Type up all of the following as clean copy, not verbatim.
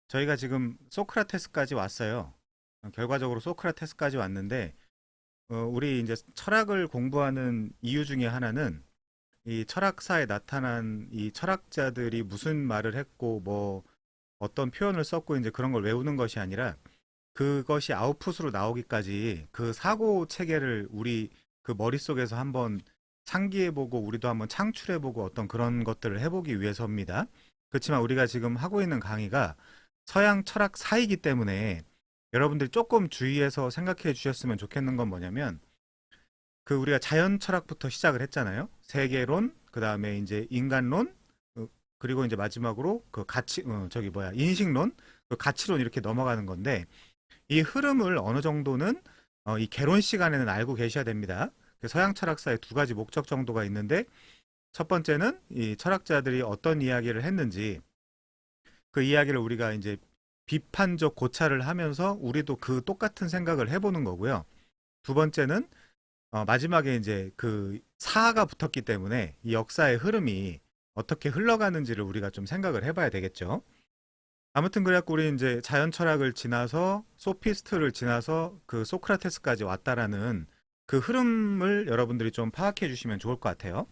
저희가 지금 소크라테스까지 왔어요. 결과적으로 소크라테스까지 왔는데, 우리 이제 철학을 공부하는 이유 중에 하나는 이 철학사에 나타난 이 철학자들이 무슨 말을 했고, 뭐, 어떤 표현을 썼고, 이제 그런 걸 외우는 것이 아니라 그것이 아웃풋으로 나오기까지 그 사고 체계를 우리 그 머릿속에서 한번 상기해보고 우리도 한번 창출해보고 어떤 그런 것들을 해보기 위해서입니다. 그렇지만 우리가 지금 하고 있는 강의가 서양 철학사이기 때문에 여러분들이 조금 주의해서 생각해 주셨으면 좋겠는 건 뭐냐면 그 우리가 자연 철학부터 시작을 했잖아요. 세계론, 그 다음에 이제 인간론, 그리고 이제 마지막으로 그 가치, 인식론, 그 가치론 이렇게 넘어가는 건데 이 흐름을 어느 정도는 이 개론 시간에는 알고 계셔야 됩니다. 그 서양 철학사의 두 가지 목적 정도가 있는데 첫 번째는 이 철학자들이 어떤 이야기를 했는지 그 이야기를 우리가 이제 비판적 고찰을 하면서 우리도 그 똑같은 생각을 해보는 거고요. 두 번째는 마지막에 이제 그 사가 붙었기 때문에 이 역사의 흐름이 어떻게 흘러가는지를 우리가 좀 생각을 해봐야 되겠죠. 아무튼 그래갖고 우리 이제 자연 철학을 지나서 소피스트를 지나서 그 소크라테스까지 왔다라는 그 흐름을 여러분들이 좀 파악해 주시면 좋을 것 같아요.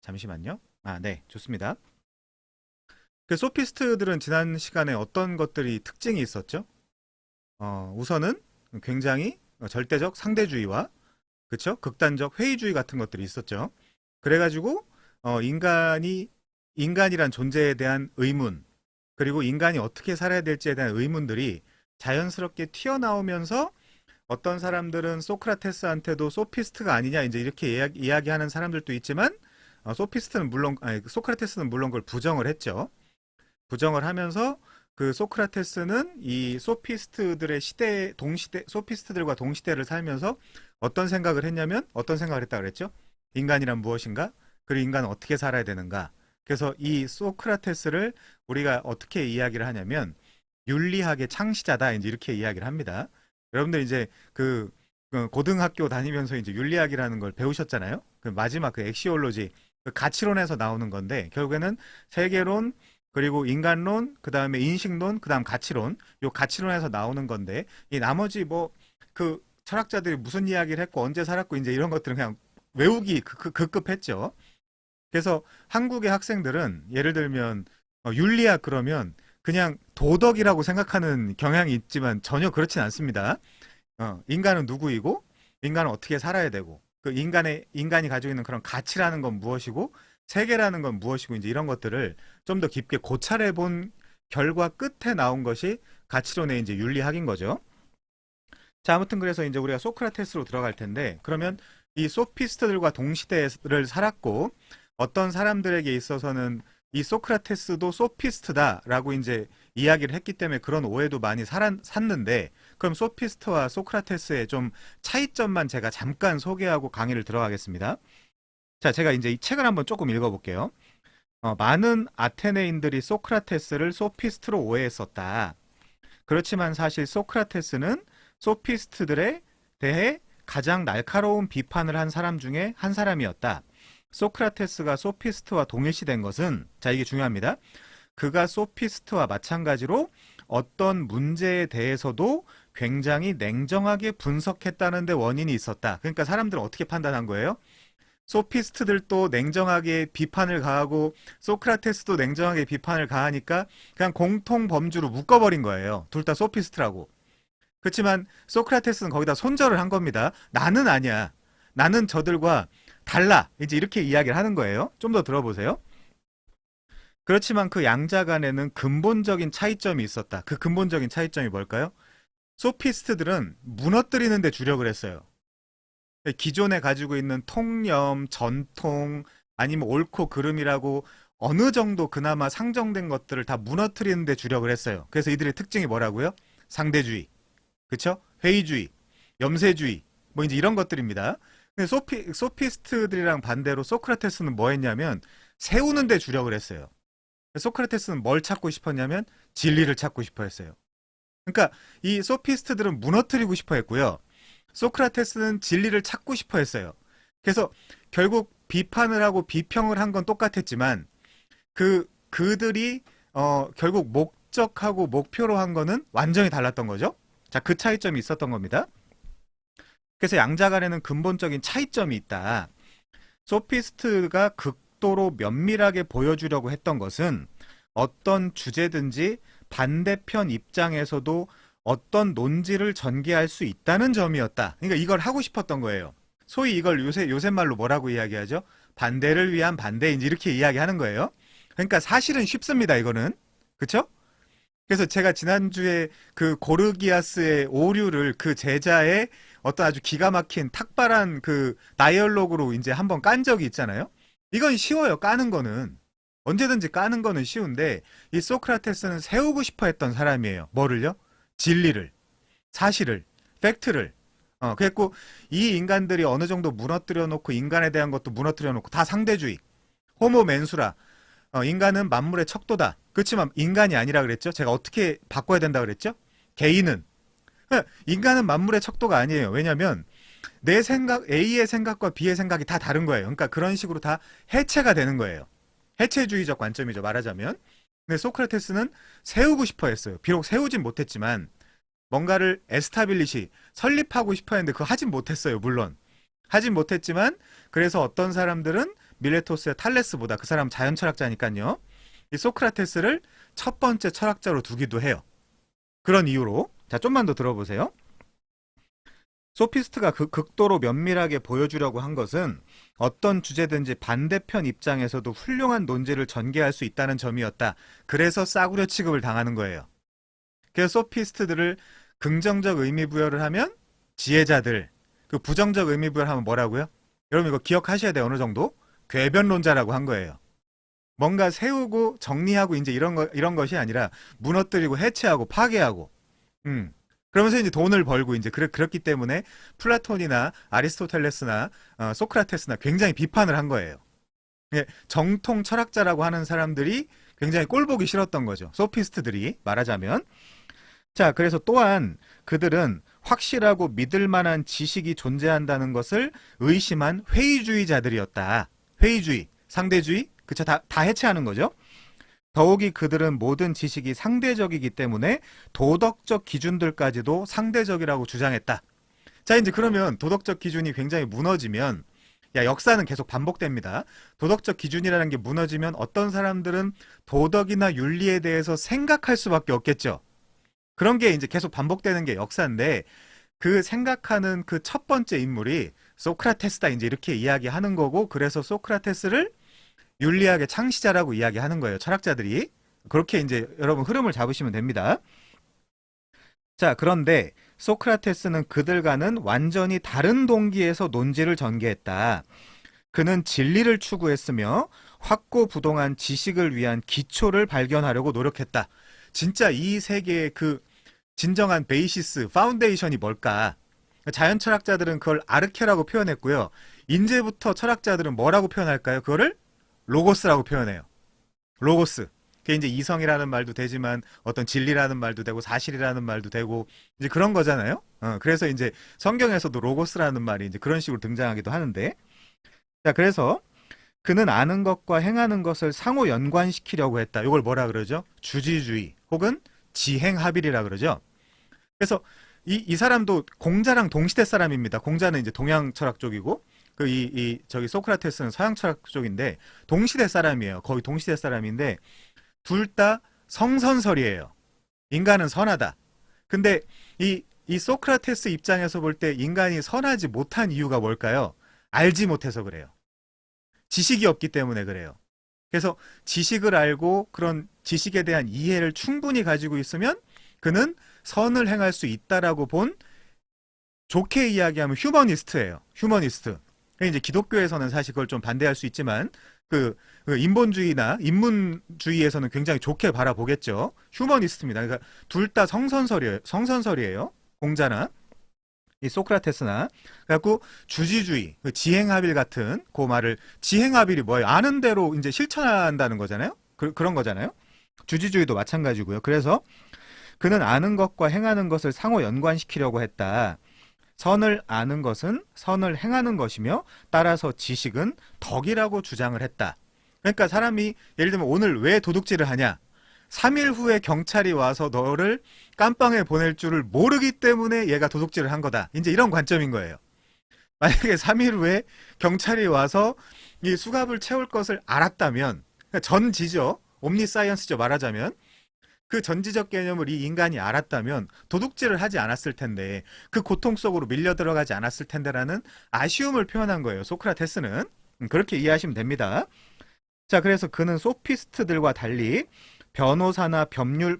잠시만요. 아, 네, 좋습니다. 그 소피스트들은 지난 시간에 어떤 것들이 특징이 있었죠? 우선은 굉장히 절대적 상대주의와 그쵸? 극단적 회의주의 같은 것들이 있었죠. 그래가지고 인간이란 존재에 대한 의문 그리고 인간이 어떻게 살아야 될지에 대한 의문들이 자연스럽게 튀어나오면서 어떤 사람들은 소크라테스한테도 소피스트가 아니냐 이제 이렇게 이야기하는 사람들도 있지만 소피스트는 물론 아니 소크라테스는 물론 그걸 부정을 했죠. 부정을 하면서 그 소크라테스는 이 소피스트들의 시대 동시대 소피스트들과 동시대를 살면서 어떤 생각을 했냐면 어떤 생각을 했다 그랬죠? 인간이란 무엇인가? 그리고 인간은 어떻게 살아야 되는가? 그래서 이 소크라테스를 우리가 어떻게 이야기를 하냐면 윤리학의 창시자다 이제 이렇게 이야기를 합니다. 여러분들 이제 그 고등학교 다니면서 이제 윤리학이라는 걸 배우셨잖아요. 그 마지막 그 엑시올로지 그 가치론에서 나오는 건데 결국에는 세계론 그리고 인간론, 그 다음에 인식론, 그 다음 가치론, 요 가치론에서 나오는 건데, 이 나머지 뭐, 그 철학자들이 무슨 이야기를 했고, 언제 살았고, 이제 이런 것들은 그냥 외우기 급급했죠. 그래서 한국의 학생들은 예를 들면, 윤리학 그러면 그냥 도덕이라고 생각하는 경향이 있지만 전혀 그렇진 않습니다. 인간은 누구이고, 인간은 어떻게 살아야 되고, 인간이 가지고 있는 그런 가치라는 건 무엇이고, 세계라는 건 무엇이고, 이제 이런 것들을 좀 더 깊게 고찰해 본 결과 끝에 나온 것이 가치론의 이제 윤리학인 거죠. 자, 아무튼 그래서 이제 우리가 소크라테스로 들어갈 텐데, 그러면 이 소피스트들과 동시대를 살았고, 어떤 사람들에게 있어서는 이 소크라테스도 소피스트다라고 이제 이야기를 했기 때문에 그런 오해도 많이 샀는데, 그럼 소피스트와 소크라테스의 좀 차이점만 제가 잠깐 소개하고 강의를 들어가겠습니다. 자, 제가 이제 이 책을 한번 조금 읽어볼게요. 많은 아테네인들이 소크라테스를 소피스트로 오해했었다. 그렇지만 사실 소크라테스는 소피스트들에 대해 가장 날카로운 비판을 한 사람 중에 한 사람이었다. 소크라테스가 소피스트와 동일시된 것은, 자, 이게 중요합니다. 그가 소피스트와 마찬가지로 어떤 문제에 대해서도 굉장히 냉정하게 분석했다는 데 원인이 있었다. 그러니까 사람들은 어떻게 판단한 거예요? 소피스트들도 냉정하게 비판을 가하고 소크라테스도 냉정하게 비판을 가하니까 그냥 공통 범주로 묶어버린 거예요. 둘 다 소피스트라고. 그렇지만 소크라테스는 거기다 손절을 한 겁니다. 나는 아니야. 나는 저들과 달라. 이제 이렇게 이야기를 하는 거예요. 좀 더 들어보세요. 그렇지만 그 양자 간에는 근본적인 차이점이 있었다. 그 근본적인 차이점이 뭘까요? 소피스트들은 무너뜨리는 데 주력을 했어요. 기존에 가지고 있는 통념, 전통, 아니면 옳고 그름이라고 어느 정도 그나마 상정된 것들을 다 무너뜨리는 데 주력을 했어요. 그래서 이들의 특징이 뭐라고요? 상대주의, 그쵸? 회의주의, 염세주의, 뭐 이제 이런 것들입니다. 근데 소피스트들이랑 반대로 소크라테스는 뭐 했냐면 세우는 데 주력을 했어요. 소크라테스는 뭘 찾고 싶었냐면 진리를 찾고 싶어 했어요. 그러니까 이 소피스트들은 무너뜨리고 싶어 했고요. 소크라테스는 진리를 찾고 싶어 했어요. 그래서 결국 비판을 하고 비평을 한 건 똑같았지만 그들이 결국 목적하고 목표로 한 거는 완전히 달랐던 거죠. 자, 그 차이점이 있었던 겁니다. 그래서 양자 간에는 근본적인 차이점이 있다. 소피스트가 극도로 면밀하게 보여주려고 했던 것은 어떤 주제든지 반대편 입장에서도 어떤 논지를 전개할 수 있다는 점이었다. 그러니까 이걸 하고 싶었던 거예요. 소위 이걸 요새 말로 뭐라고 이야기하죠? 반대를 위한 반대인지 이렇게 이야기하는 거예요. 그러니까 사실은 쉽습니다, 이거는. 그쵸? 그래서 제가 지난주에 그 고르기아스의 오류를 그 제자의 어떤 아주 기가 막힌 탁발한 그 다이얼로그로 이제 한번 깐 적이 있잖아요. 이건 쉬워요, 까는 거는. 언제든지 까는 거는 쉬운데 이 소크라테스는 세우고 싶어 했던 사람이에요. 뭐를요? 진리를, 사실을, 팩트를. 그랬고 이 인간들이 어느 정도 무너뜨려 놓고 인간에 대한 것도 무너뜨려 놓고 다 상대주의. 호모 맨수라. 인간은 만물의 척도다. 그렇지만 인간이 아니라 그랬죠. 제가 어떻게 바꿔야 된다 그랬죠? 개인은. 인간은 만물의 척도가 아니에요. 왜냐하면 내 생각, A의 생각과 B의 생각이 다 다른 거예요. 그러니까 그런 식으로 다 해체가 되는 거예요. 해체주의적 관점이죠, 말하자면. 근데 소크라테스는 세우고 싶어 했어요. 비록 세우진 못했지만 뭔가를 에스타빌리시, 설립하고 싶어 했는데 그거 하진 못했어요, 물론. 하진 못했지만 그래서 어떤 사람들은 밀레토스의 탈레스보다, 그 사람 자연 철학자니까요, 이 소크라테스를 첫 번째 철학자로 두기도 해요. 그런 이유로. 자, 좀만 더 들어보세요. 소피스트가 극도로 면밀하게 보여주려고 한 것은 어떤 주제든지 반대편 입장에서도 훌륭한 논지를 전개할 수 있다는 점이었다. 그래서 싸구려 취급을 당하는 거예요. 그래서 소피스트들을 긍정적 의미 부여를 하면 지혜자들, 그 부정적 의미 부여를 하면 뭐라고요? 여러분 이거 기억하셔야 돼요. 어느 정도 궤변론자라고 한 거예요. 뭔가 세우고 정리하고 이제 이런 것이 아니라 무너뜨리고 해체하고 파괴하고. 그러면서 이제 돈을 벌고 이제 그렇기 때문에 플라톤이나 아리스토텔레스나 소크라테스나 굉장히 비판을 한 거예요. 정통 철학자라고 하는 사람들이 굉장히 꼴보기 싫었던 거죠. 소피스트들이 말하자면. 자, 그래서 또한 그들은 확실하고 믿을 만한 지식이 존재한다는 것을 의심한 회의주의자들이었다. 회의주의, 상대주의, 그쵸? 다 해체하는 거죠. 더욱이 그들은 모든 지식이 상대적이기 때문에 도덕적 기준들까지도 상대적이라고 주장했다. 자, 이제 그러면 도덕적 기준이 굉장히 무너지면, 역사는 계속 반복됩니다. 도덕적 기준이라는 게 무너지면 어떤 사람들은 도덕이나 윤리에 대해서 생각할 수밖에 없겠죠. 그런 게 이제 계속 반복되는 게 역사인데, 그 생각하는 그 첫 번째 인물이 소크라테스다, 이제 이렇게 이야기하는 거고, 그래서 소크라테스를 윤리학의 창시자라고 이야기하는 거예요, 철학자들이. 그렇게 이제 여러분 흐름을 잡으시면 됩니다. 자, 그런데 소크라테스는 그들과는 완전히 다른 동기에서 논지를 전개했다. 그는 진리를 추구했으며 확고부동한 지식을 위한 기초를 발견하려고 노력했다. 진짜 이 세계의 그 진정한 베이시스, 파운데이션이 뭘까? 자연 철학자들은 그걸 아르케라고 표현했고요. 인제부터 철학자들은 뭐라고 표현할까요? 그거를 로고스라고 표현해요. 로고스. 그게 이제 이성이라는 말도 되지만 어떤 진리라는 말도 되고 사실이라는 말도 되고 이제 그런 거잖아요. 그래서 이제 성경에서도 로고스라는 말이 이제 그런 식으로 등장하기도 하는데, 자, 그래서 그는 아는 것과 행하는 것을 상호 연관시키려고 했다. 이걸 뭐라 그러죠? 주지주의 혹은 지행합일이라 그러죠. 그래서 이 사람도 공자랑 동시대 사람입니다. 공자는 이제 동양 철학 쪽이고 저기 소크라테스는 서양 철학 쪽인데 동시대 사람이에요. 거의 동시대 사람인데 둘 다 성선설이에요. 인간은 선하다. 근데 이 소크라테스 입장에서 볼 때 인간이 선하지 못한 이유가 뭘까요? 알지 못해서 그래요. 지식이 없기 때문에 그래요. 그래서 지식을 알고 그런 지식에 대한 이해를 충분히 가지고 있으면 그는 선을 행할 수 있다라고 본, 좋게 이야기하면 휴머니스트예요. 휴머니스트. 이제 기독교에서는 사실 그걸 좀 반대할 수 있지만 그 인본주의나 인문주의에서는 굉장히 좋게 바라보겠죠. 휴머니스트입니다. 그러니까 둘 다 성선설이에요. 공자나 이 소크라테스나. 그래갖고 주지주의, 지행합일 같은 그 말을, 지행합일이 뭐예요? 아는 대로 이제 실천한다는 거잖아요. 그런 거잖아요. 주지주의도 마찬가지고요. 그래서 그는 아는 것과 행하는 것을 상호 연관시키려고 했다. 선을 아는 것은 선을 행하는 것이며 따라서 지식은 덕이라고 주장을 했다. 그러니까 사람이 예를 들면 오늘 왜 도둑질을 하냐? 3일 후에 경찰이 와서 너를 깜빵에 보낼 줄을 모르기 때문에 얘가 도둑질을 한 거다. 이제 이런 관점인 거예요. 만약에 3일 후에 경찰이 와서 이 수갑을 채울 것을 알았다면, 그러니까 전지죠. 옴니사이언스죠. 말하자면. 그 전지적 개념을 이 인간이 알았다면 도둑질을 하지 않았을 텐데, 그 고통 속으로 밀려 들어가지 않았을 텐데라는 아쉬움을 표현한 거예요. 소크라테스는. 그렇게 이해하시면 됩니다. 자, 그래서 그는 소피스트들과 달리 변호사나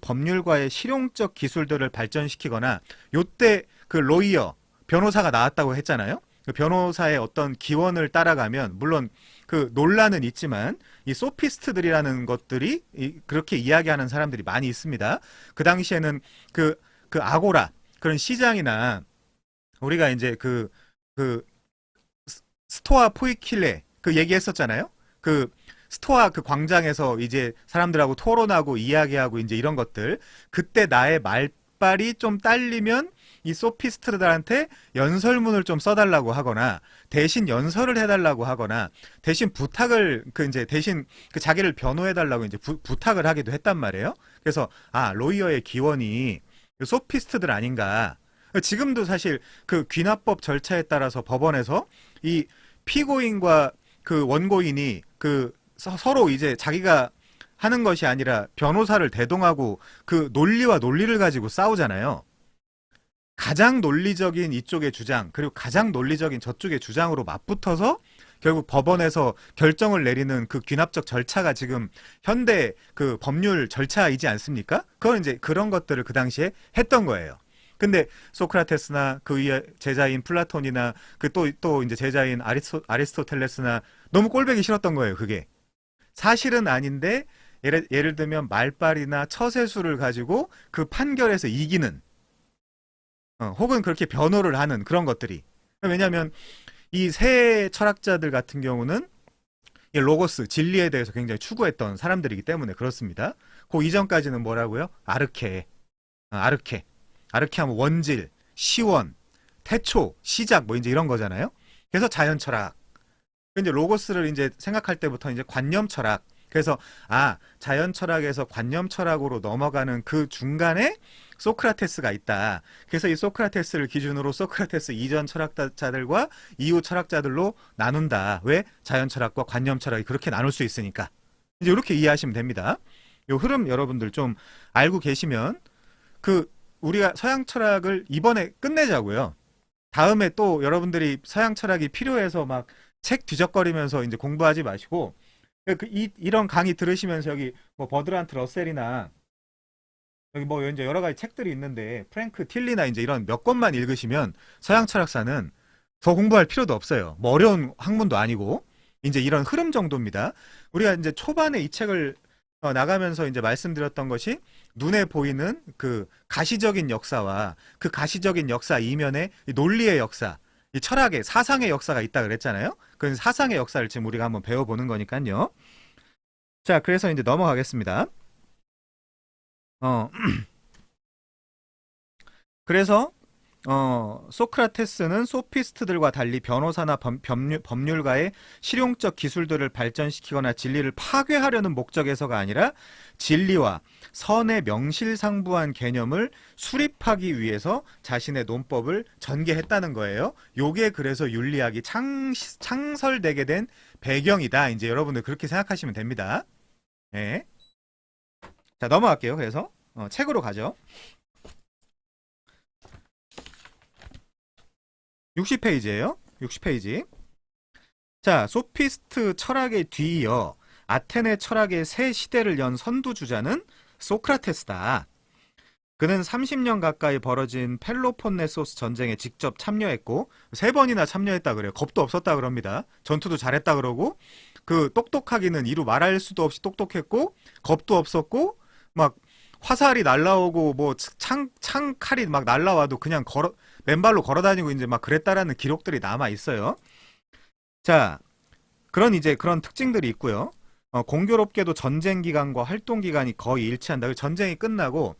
법률가의 실용적 기술들을 발전시키거나, 요때 그 로이어, 변호사가 나왔다고 했잖아요. 그 변호사의 어떤 기원을 따라가면 물론 그 논란은 있지만 이 소피스트들이라는 것들이 그렇게 이야기하는 사람들이 많이 있습니다. 그 당시에는 그 아고라, 그런 시장이나 우리가 이제 그 스토아 포이킬레 그 얘기했었잖아요. 그 스토아 그 광장에서 이제 사람들하고 토론하고 이야기하고 이제 이런 것들, 그때 나의 말빨이 좀 딸리면 이 소피스트들한테 연설문을 좀 써달라고 하거나 대신 연설을 해달라고 하거나 대신 부탁을 이제 대신 그 자기를 변호해달라고 이제 부탁을 하기도 했단 말이에요. 그래서 로이어의 기원이 소피스트들 아닌가. 지금도 사실 그 귀납법 절차에 따라서 법원에서 이 피고인과 그 원고인이 서로 이제 자기가 하는 것이 아니라 변호사를 대동하고 그 논리와 논리를 가지고 싸우잖아요. 가장 논리적인 이쪽의 주장, 그리고 가장 논리적인 저쪽의 주장으로 맞붙어서 결국 법원에서 결정을 내리는 그 귀납적 절차가 지금 현대 그 법률 절차이지 않습니까? 그건 이제 그런 것들을 그 당시에 했던 거예요. 근데 소크라테스나 그 위에 제자인 플라톤이나 그 또 이제 제자인 아리스토텔레스나 너무 꼴보기 싫었던 거예요, 그게. 사실은 아닌데 예를 들면 말빨이나 처세술을 가지고 그 판결에서 이기는, 혹은 그렇게 변호를 하는 그런 것들이. 왜냐하면 이 세 철학자들 같은 경우는 이 로고스, 진리에 대해서 굉장히 추구했던 사람들이기 때문에 그렇습니다. 그 이전까지는 뭐라고요? 아르케 하면 원질, 시원, 태초, 시작 뭐 이제 이런 거잖아요. 그래서 자연 철학. 이제 로고스를 이제 생각할 때부터 이제 관념 철학. 그래서 자연 철학에서 관념 철학으로 넘어가는 그 중간에 소크라테스가 있다. 그래서 이 소크라테스를 기준으로 소크라테스 이전 철학자들과 이후 철학자들로 나눈다. 왜? 자연 철학과 관념 철학이 그렇게 나눌 수 있으니까. 이제 이렇게 이해하시면 됩니다. 이 흐름 여러분들 좀 알고 계시면 우리가 서양 철학을 이번에 끝내자고요. 다음에 또 여러분들이 서양 철학이 필요해서 막 책 뒤적거리면서 이제 공부하지 마시고, 이런 강의 들으시면서 여기 뭐 버드란트 러셀이나 여기 뭐 이제 여러 가지 책들이 있는데 프랭크 틸리나 이제 이런 몇 권만 읽으시면 서양 철학사는 더 공부할 필요도 없어요. 뭐 어려운 학문도 아니고 이제 이런 흐름 정도입니다. 우리가 이제 초반에 이 책을 나가면서 이제 말씀드렸던 것이 눈에 보이는 그 가시적인 역사와 그 가시적인 역사 이면에 이 논리의 역사, 이 철학의 사상의 역사가 있다 그랬잖아요. 그 사상의 역사를 지금 우리가 한번 배워보는 거니까요. 자, 그래서 이제 넘어가겠습니다. 그래서 소크라테스는 소피스트들과 달리 변호사나 법률가의 실용적 기술들을 발전시키거나 진리를 파괴하려는 목적에서가 아니라 진리와 선의 명실상부한 개념을 수립하기 위해서 자신의 논법을 전개했다는 거예요. 요게 그래서 윤리학이 창설되게 된 배경이다. 이제 여러분들 그렇게 생각하시면 됩니다. 네. 자, 넘어갈게요. 그래서 책으로 가죠. 60페이지예요. 60페이지. 자, 소피스트 철학에 뒤이어 아테네 철학의 새 시대를 연 선두주자는 소크라테스다. 그는 30년 가까이 벌어진 펠로폰네소스 전쟁에 직접 참여했고 3번이나 참여했다 그래요. 겁도 없었다 그럽니다. 전투도 잘했다 그러고 똑똑하기는 이루 말할 수도 없이 똑똑했고 겁도 없었고 막 화살이 날라오고 뭐 칼이 막 날라와도 그냥 맨발로 걸어다니고 이제 막 그랬다라는 기록들이 남아 있어요. 자, 그런 특징들이 있고요. 공교롭게도 전쟁 기간과 활동 기간이 거의 일치한다. 전쟁이 끝나고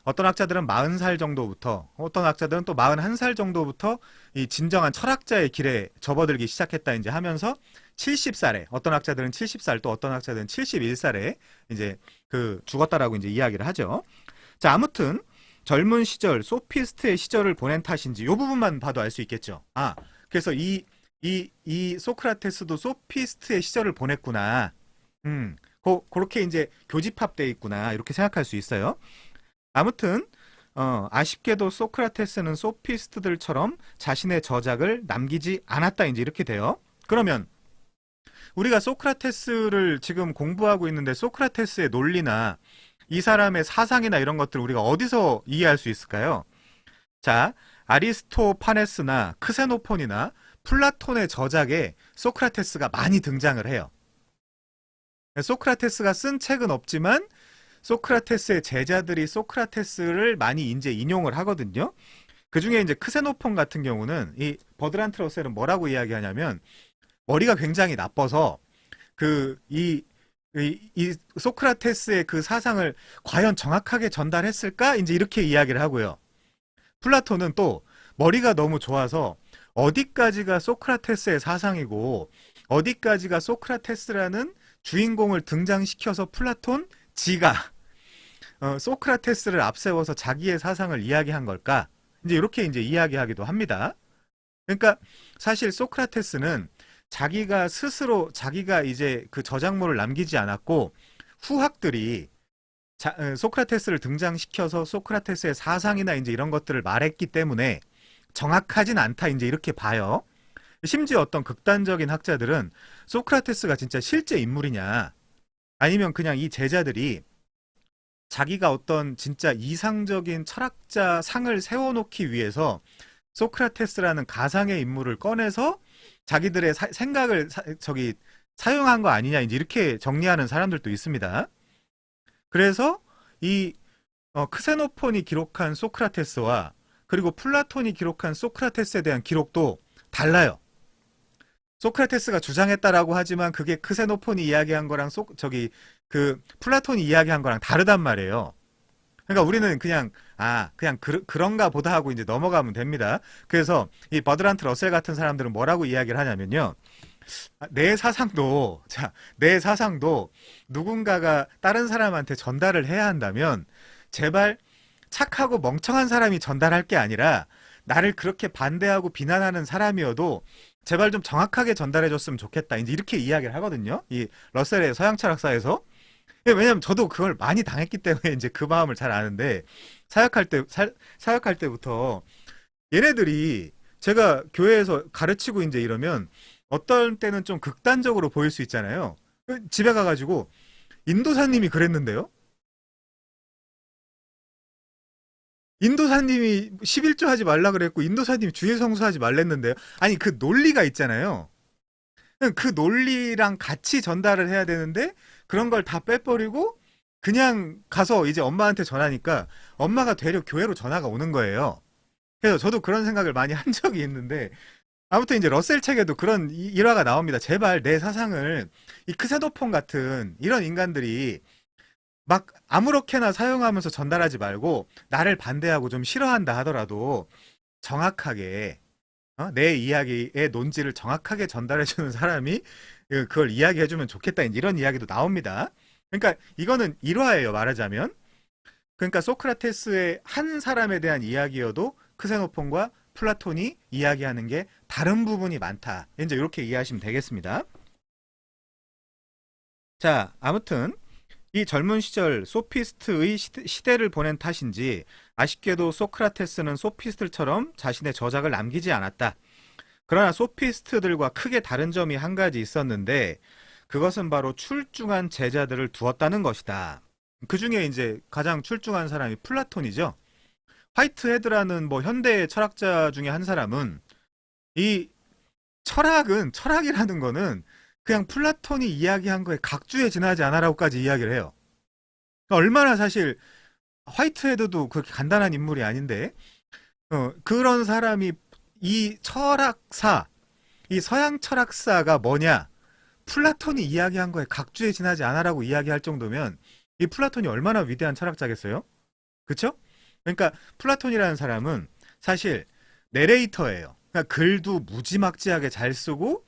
어떤 학자들은 40살 정도부터, 어떤 학자들은 또 41살 정도부터 이 진정한 철학자의 길에 접어들기 시작했다 이제 하면서 70살에, 어떤 학자들은 70살, 또 어떤 학자들은 71살에 이제 그 죽었다라고 이제 이야기를 하죠. 자, 아무튼 젊은 시절 소피스트의 시절을 보낸 탓인지 이 부분만 봐도 알 수 있겠죠. 아, 그래서 이 소크라테스도 소피스트의 시절을 보냈구나. 그렇게 이제 교집합돼 있구나. 이렇게 생각할 수 있어요. 아무튼 아쉽게도 소크라테스는 소피스트들처럼 자신의 저작을 남기지 않았다. 이제 이렇게 돼요. 그러면 우리가 소크라테스를 지금 공부하고 있는데 소크라테스의 논리나 이 사람의 사상이나 이런 것들을 우리가 어디서 이해할 수 있을까요? 자, 아리스토파네스나 크세노폰이나 플라톤의 저작에 소크라테스가 많이 등장을 해요. 소크라테스가 쓴 책은 없지만 소크라테스의 제자들이 소크라테스를 많이 이제 인용을 하거든요. 그 중에 이제 크세노폰 같은 경우는 이 버드란트 러셀은 뭐라고 이야기하냐면 머리가 굉장히 나빠서 이 소크라테스의 그 사상을 과연 정확하게 전달했을까? 이제 이렇게 이야기를 하고요. 플라톤은 또 머리가 너무 좋아서 어디까지가 소크라테스의 사상이고 어디까지가 소크라테스라는 주인공을 등장시켜서 플라톤 지가 소크라테스를 앞세워서 자기의 사상을 이야기한 걸까? 이제 이렇게 이제 이야기하기도 합니다. 그러니까 사실 소크라테스는 자기가 스스로 자기가 이제 그 저작물을 남기지 않았고 후학들이 소크라테스를 등장시켜서 소크라테스의 사상이나 이제 이런 것들을 말했기 때문에 정확하진 않다 이제 이렇게 봐요. 심지어 어떤 극단적인 학자들은 소크라테스가 진짜 실제 인물이냐 아니면 그냥 이 제자들이 자기가 어떤 진짜 이상적인 철학자 상을 세워놓기 위해서 소크라테스라는 가상의 인물을 꺼내서 자기들의 생각을 사용한 거 아니냐 이제 이렇게 정리하는 사람들도 있습니다. 그래서 이 크세노폰이 기록한 소크라테스와 그리고 플라톤이 기록한 소크라테스에 대한 기록도 달라요. 소크라테스가 주장했다라고 하지만 그게 크세노폰이 이야기한 거랑 그 플라톤이 이야기한 거랑 다르단 말이에요. 그러니까 우리는 그냥 그런가 보다 하고 이제 넘어가면 됩니다. 그래서 이 버드란트 러셀 같은 사람들은 뭐라고 이야기를 하냐면요. 내 사상도 누군가가 다른 사람한테 전달을 해야 한다면 제발 착하고 멍청한 사람이 전달할 게 아니라 나를 그렇게 반대하고 비난하는 사람이어도 제발 좀 정확하게 전달해 줬으면 좋겠다. 이제 이렇게 이야기를 하거든요. 이 러셀의 서양 철학사에서. 왜냐면 저도 그걸 많이 당했기 때문에 이제 그 마음을 잘 아는데 사역할 때부터 얘네들이 제가 교회에서 가르치고 이제 이러면 어떤 때는 좀 극단적으로 보일 수 있잖아요. 집에 가가지고 인도사님이 그랬는데요. 인도사님이 11조 하지 말라 그랬고 인도사님이 주일 성수하지 말랬는데요. 아니 그 논리가 있잖아요. 그 논리랑 같이 전달을 해야 되는데 그런 걸 다 빼버리고 그냥 가서 이제 엄마한테 전하니까 엄마가 되려 교회로 전화가 오는 거예요. 그래서 저도 그런 생각을 많이 한 적이 있는데 아무튼 이제 러셀 책에도 그런 일화가 나옵니다. 제발 내 사상을 이 크세노폰 같은 이런 인간들이 막 아무렇게나 사용하면서 전달하지 말고 나를 반대하고 좀 싫어한다 하더라도 정확하게 내 이야기의 논지를 정확하게 전달해주는 사람이 그걸 이야기해주면 좋겠다. 이런 이야기도 나옵니다. 그러니까 이거는 일화예요, 말하자면. 그러니까 소크라테스의 한 사람에 대한 이야기여도 크세노폰과 플라톤이 이야기하는 게 다른 부분이 많다. 이제 이렇게 이해하시면 되겠습니다. 자, 아무튼 이 젊은 시절 소피스트의 시대를 보낸 탓인지 아쉽게도 소크라테스는 소피스트들처럼 자신의 저작을 남기지 않았다. 그러나 소피스트들과 크게 다른 점이 한 가지 있었는데 그것은 바로 출중한 제자들을 두었다는 것이다. 그 중에 이제 가장 출중한 사람이 플라톤이죠. 화이트헤드라는 뭐 현대 철학자 중에 한 사람은 이 철학이라는 거는 그냥 플라톤이 이야기한 거에 각주에 지나지 않아라고까지 이야기를 해요. 얼마나 사실 화이트헤드도 그렇게 간단한 인물이 아닌데 그런 사람이 이 서양 철학사가 뭐냐? 플라톤이 이야기한 거에 각주에 지나지 않아라고 이야기할 정도면 이 플라톤이 얼마나 위대한 철학자겠어요? 그쵸? 그러니까 플라톤이라는 사람은 사실 내레이터예요. 그러니까 글도 무지막지하게 잘 쓰고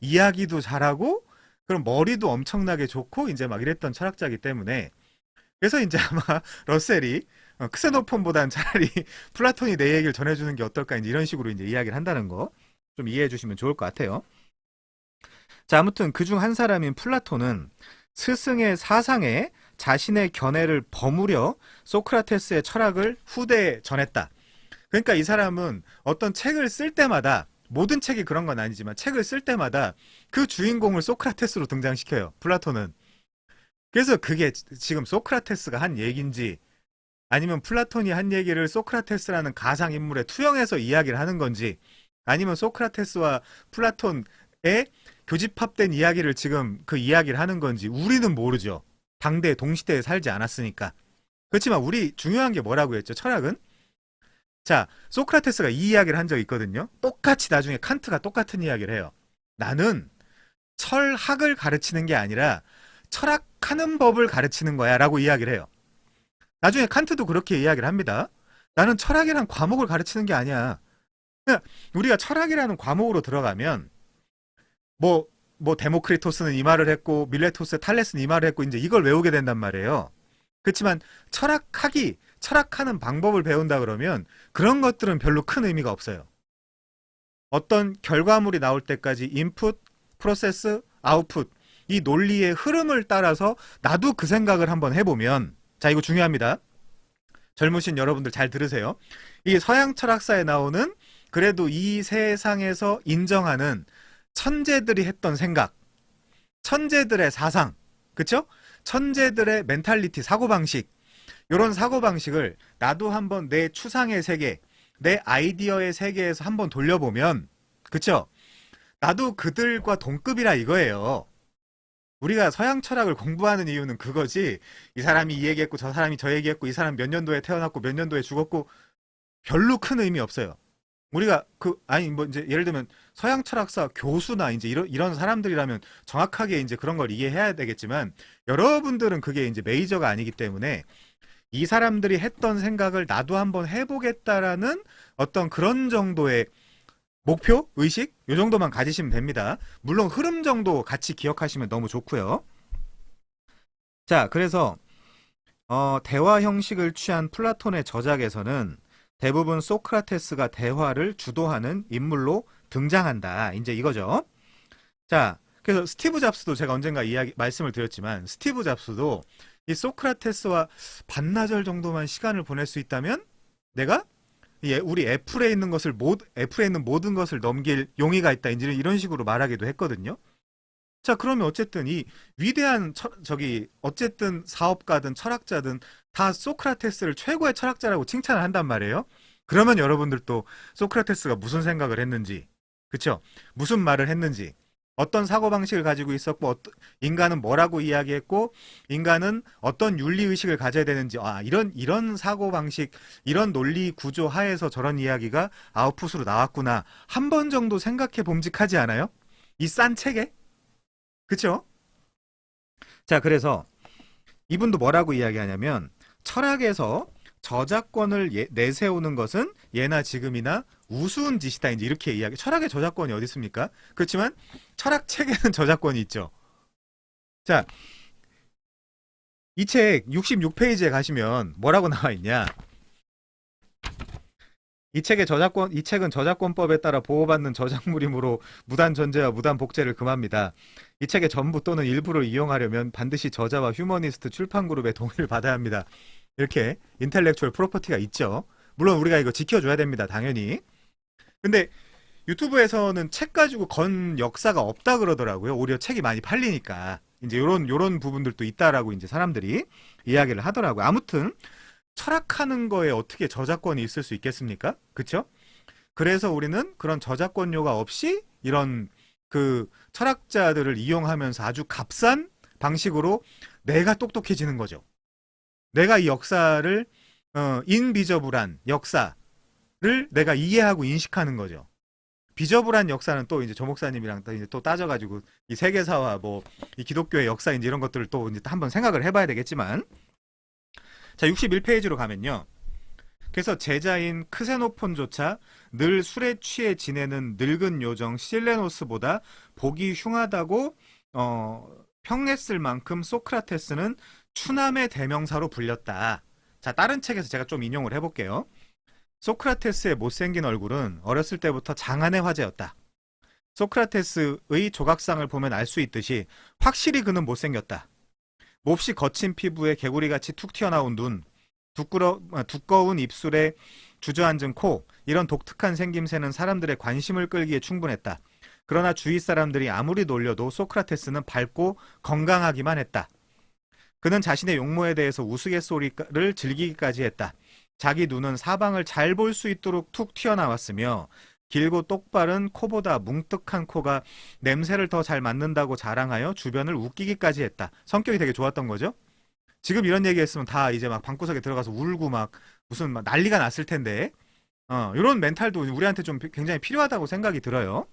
이야기도 잘하고 그럼 머리도 엄청나게 좋고 이제 막 이랬던 철학자이기 때문에 그래서 이제 아마 러셀이 크세노폰보다는 차라리 플라톤이 내 얘기를 전해주는 게 어떨까 이제 이런 식으로 이제 이야기를 한다는 거 좀 이해해 주시면 좋을 것 같아요. 자, 아무튼 그중 한 사람인 플라톤은 스승의 사상에 자신의 견해를 버무려 소크라테스의 철학을 후대에 전했다. 그러니까 이 사람은 어떤 책을 쓸 때마다 모든 책이 그런 건 아니지만 책을 쓸 때마다 그 주인공을 소크라테스로 등장시켜요. 플라톤은. 그래서 그게 지금 소크라테스가 한 얘기인지 아니면 플라톤이 한 얘기를 소크라테스라는 가상인물에 투영해서 이야기를 하는 건지 아니면 소크라테스와 플라톤의 교집합된 이야기를 지금 그 이야기를 하는 건지 우리는 모르죠. 당대 동시대에 살지 않았으니까. 그렇지만 우리 중요한 게 뭐라고 했죠? 철학은? 자, 소크라테스가 이 이야기를 한 적이 있거든요. 똑같이 나중에 칸트가 똑같은 이야기를 해요. 나는 철학을 가르치는 게 아니라 철학하는 법을 가르치는 거야 라고 이야기를 해요. 나중에 칸트도 그렇게 이야기를 합니다. 나는 철학이란 과목을 가르치는 게 아니야. 그러니까 우리가 철학이라는 과목으로 들어가면 뭐 데모크리토스는 이 말을 했고 밀레토스, 탈레스는 이 말을 했고 이제 이걸 외우게 된단 말이에요. 그렇지만 철학하는 방법을 배운다 그러면 그런 것들은 별로 큰 의미가 없어요. 어떤 결과물이 나올 때까지 인풋, 프로세스, 아웃풋 이 논리의 흐름을 따라서 나도 그 생각을 한번 해보면 자, 이거 중요합니다. 젊으신 여러분들 잘 들으세요. 이 서양 철학사에 나오는 그래도 이 세상에서 인정하는 천재들이 했던 생각, 천재들의 사상, 그쵸? 천재들의 멘탈리티, 사고방식, 이런 사고방식을 나도 한번 내 추상의 세계, 내 아이디어의 세계에서 한번 돌려보면, 그쵸? 나도 그들과 동급이라 이거예요. 우리가 서양 철학을 공부하는 이유는 그거지. 이 사람이 이 얘기했고 저 사람이 저 얘기했고 이 사람 몇 년도에 태어났고 몇 년도에 죽었고 별로 큰 의미 없어요. 우리가 뭐 이제 예를 들면 서양 철학사 교수나 이제 이런 사람들이라면 정확하게 이제 그런 걸 이해해야 되겠지만 여러분들은 그게 이제 메이저가 아니기 때문에 이 사람들이 했던 생각을 나도 한번 해보겠다라는 어떤 그런 정도의 목표, 의식 요 정도만 가지시면 됩니다. 물론 흐름 정도 같이 기억하시면 너무 좋고요. 자, 그래서 대화 형식을 취한 플라톤의 저작에서는 대부분 소크라테스가 대화를 주도하는 인물로 등장한다. 이제 이거죠. 자, 그래서 스티브 잡스도 제가 언젠가 말씀을 드렸지만 스티브 잡스도 이 소크라테스와 반나절 정도만 시간을 보낼 수 있다면 내가 우리 애플에 있는 모든 것을 넘길 용의가 있다. 이제 이런 식으로 말하기도 했거든요. 자, 그러면 어쨌든 이 위대한 어쨌든 사업가든 철학자든 다 소크라테스를 최고의 철학자라고 칭찬을 한단 말이에요. 그러면 여러분들도 소크라테스가 무슨 생각을 했는지, 그쵸? 무슨 말을 했는지, 어떤 사고방식을 가지고 있었고, 인간은 뭐라고 이야기했고, 인간은 어떤 윤리의식을 가져야 되는지, 이런 사고방식, 이런 논리 구조 하에서 저런 이야기가 아웃풋으로 나왔구나. 한 번 정도 생각해 봄직하지 않아요? 이 싼 책에? 그쵸? 자, 그래서 이분도 뭐라고 이야기하냐면 철학에서 저작권을 내세우는 것은 예나 지금이나 우스운 짓이다. 이제 이렇게 이야기. 철학의 저작권이 어디 있습니까? 그렇지만 철학책에는 저작권이 있죠. 자, 이 책 66페이지에 가시면 뭐라고 나와 있냐? 이 책은 저작권법에 따라 보호받는 저작물이므로 무단 전제와 무단 복제를 금합니다. 이 책의 전부 또는 일부를 이용하려면 반드시 저자와 휴머니스트 출판그룹의 동의를 받아야 합니다. 이렇게 인텔렉추얼 프로퍼티가 있죠. 물론 우리가 이거 지켜줘야 됩니다. 당연히. 근데 유튜브에서는 책 가지고 건 역사가 없다 그러더라고요. 오히려 책이 많이 팔리니까. 이제 요런 부분들도 있다라고 이제 사람들이 이야기를 하더라고요. 아무튼 철학하는 거에 어떻게 저작권이 있을 수 있겠습니까? 그쵸? 그래서 우리는 그런 저작권료가 없이 이런 그 철학자들을 이용하면서 아주 값싼 방식으로 내가 똑똑해지는 거죠. 내가 이 역사를 인비저블한 역사를 내가 이해하고 인식하는 거죠. 비저블한 역사는 또 이제 조 목사님이랑 이제 또 따져가지고 이 세계사와 뭐 이 기독교의 역사 이제 이런 것들을 또 이제 한번 생각을 해봐야 되겠지만 자, 61페이지로 가면요. 그래서 제자인 크세노폰조차 늘 술에 취해 지내는 늙은 요정 실레노스보다 보기 흉하다고 평했을 만큼 소크라테스는 추남의 대명사로 불렸다. 자, 다른 책에서 제가 좀 인용을 해볼게요. 소크라테스의 못생긴 얼굴은 어렸을 때부터 장안의 화제였다. 소크라테스의 조각상을 보면 알 수 있듯이 확실히 그는 못생겼다. 몹시 거친 피부에 개구리같이 툭 튀어나온 눈, 두꺼운 입술에 주저앉은 코, 이런 독특한 생김새는 사람들의 관심을 끌기에 충분했다. 그러나 주위 사람들이 아무리 놀려도 소크라테스는 밝고 건강하기만 했다. 그는 자신의 용모에 대해서 우스갯소리를 즐기기까지 했다. 자기 눈은 사방을 잘 볼 수 있도록 툭 튀어나왔으며 길고 똑바른 코보다 뭉뜩한 코가 냄새를 더 잘 맡는다고 자랑하여 주변을 웃기기까지 했다. 성격이 되게 좋았던 거죠. 지금 이런 얘기했으면 다 이제 막 방구석에 들어가서 울고 막 무슨 막 난리가 났을 텐데 이런 멘탈도 우리한테 좀 굉장히 필요하다고 생각이 들어요.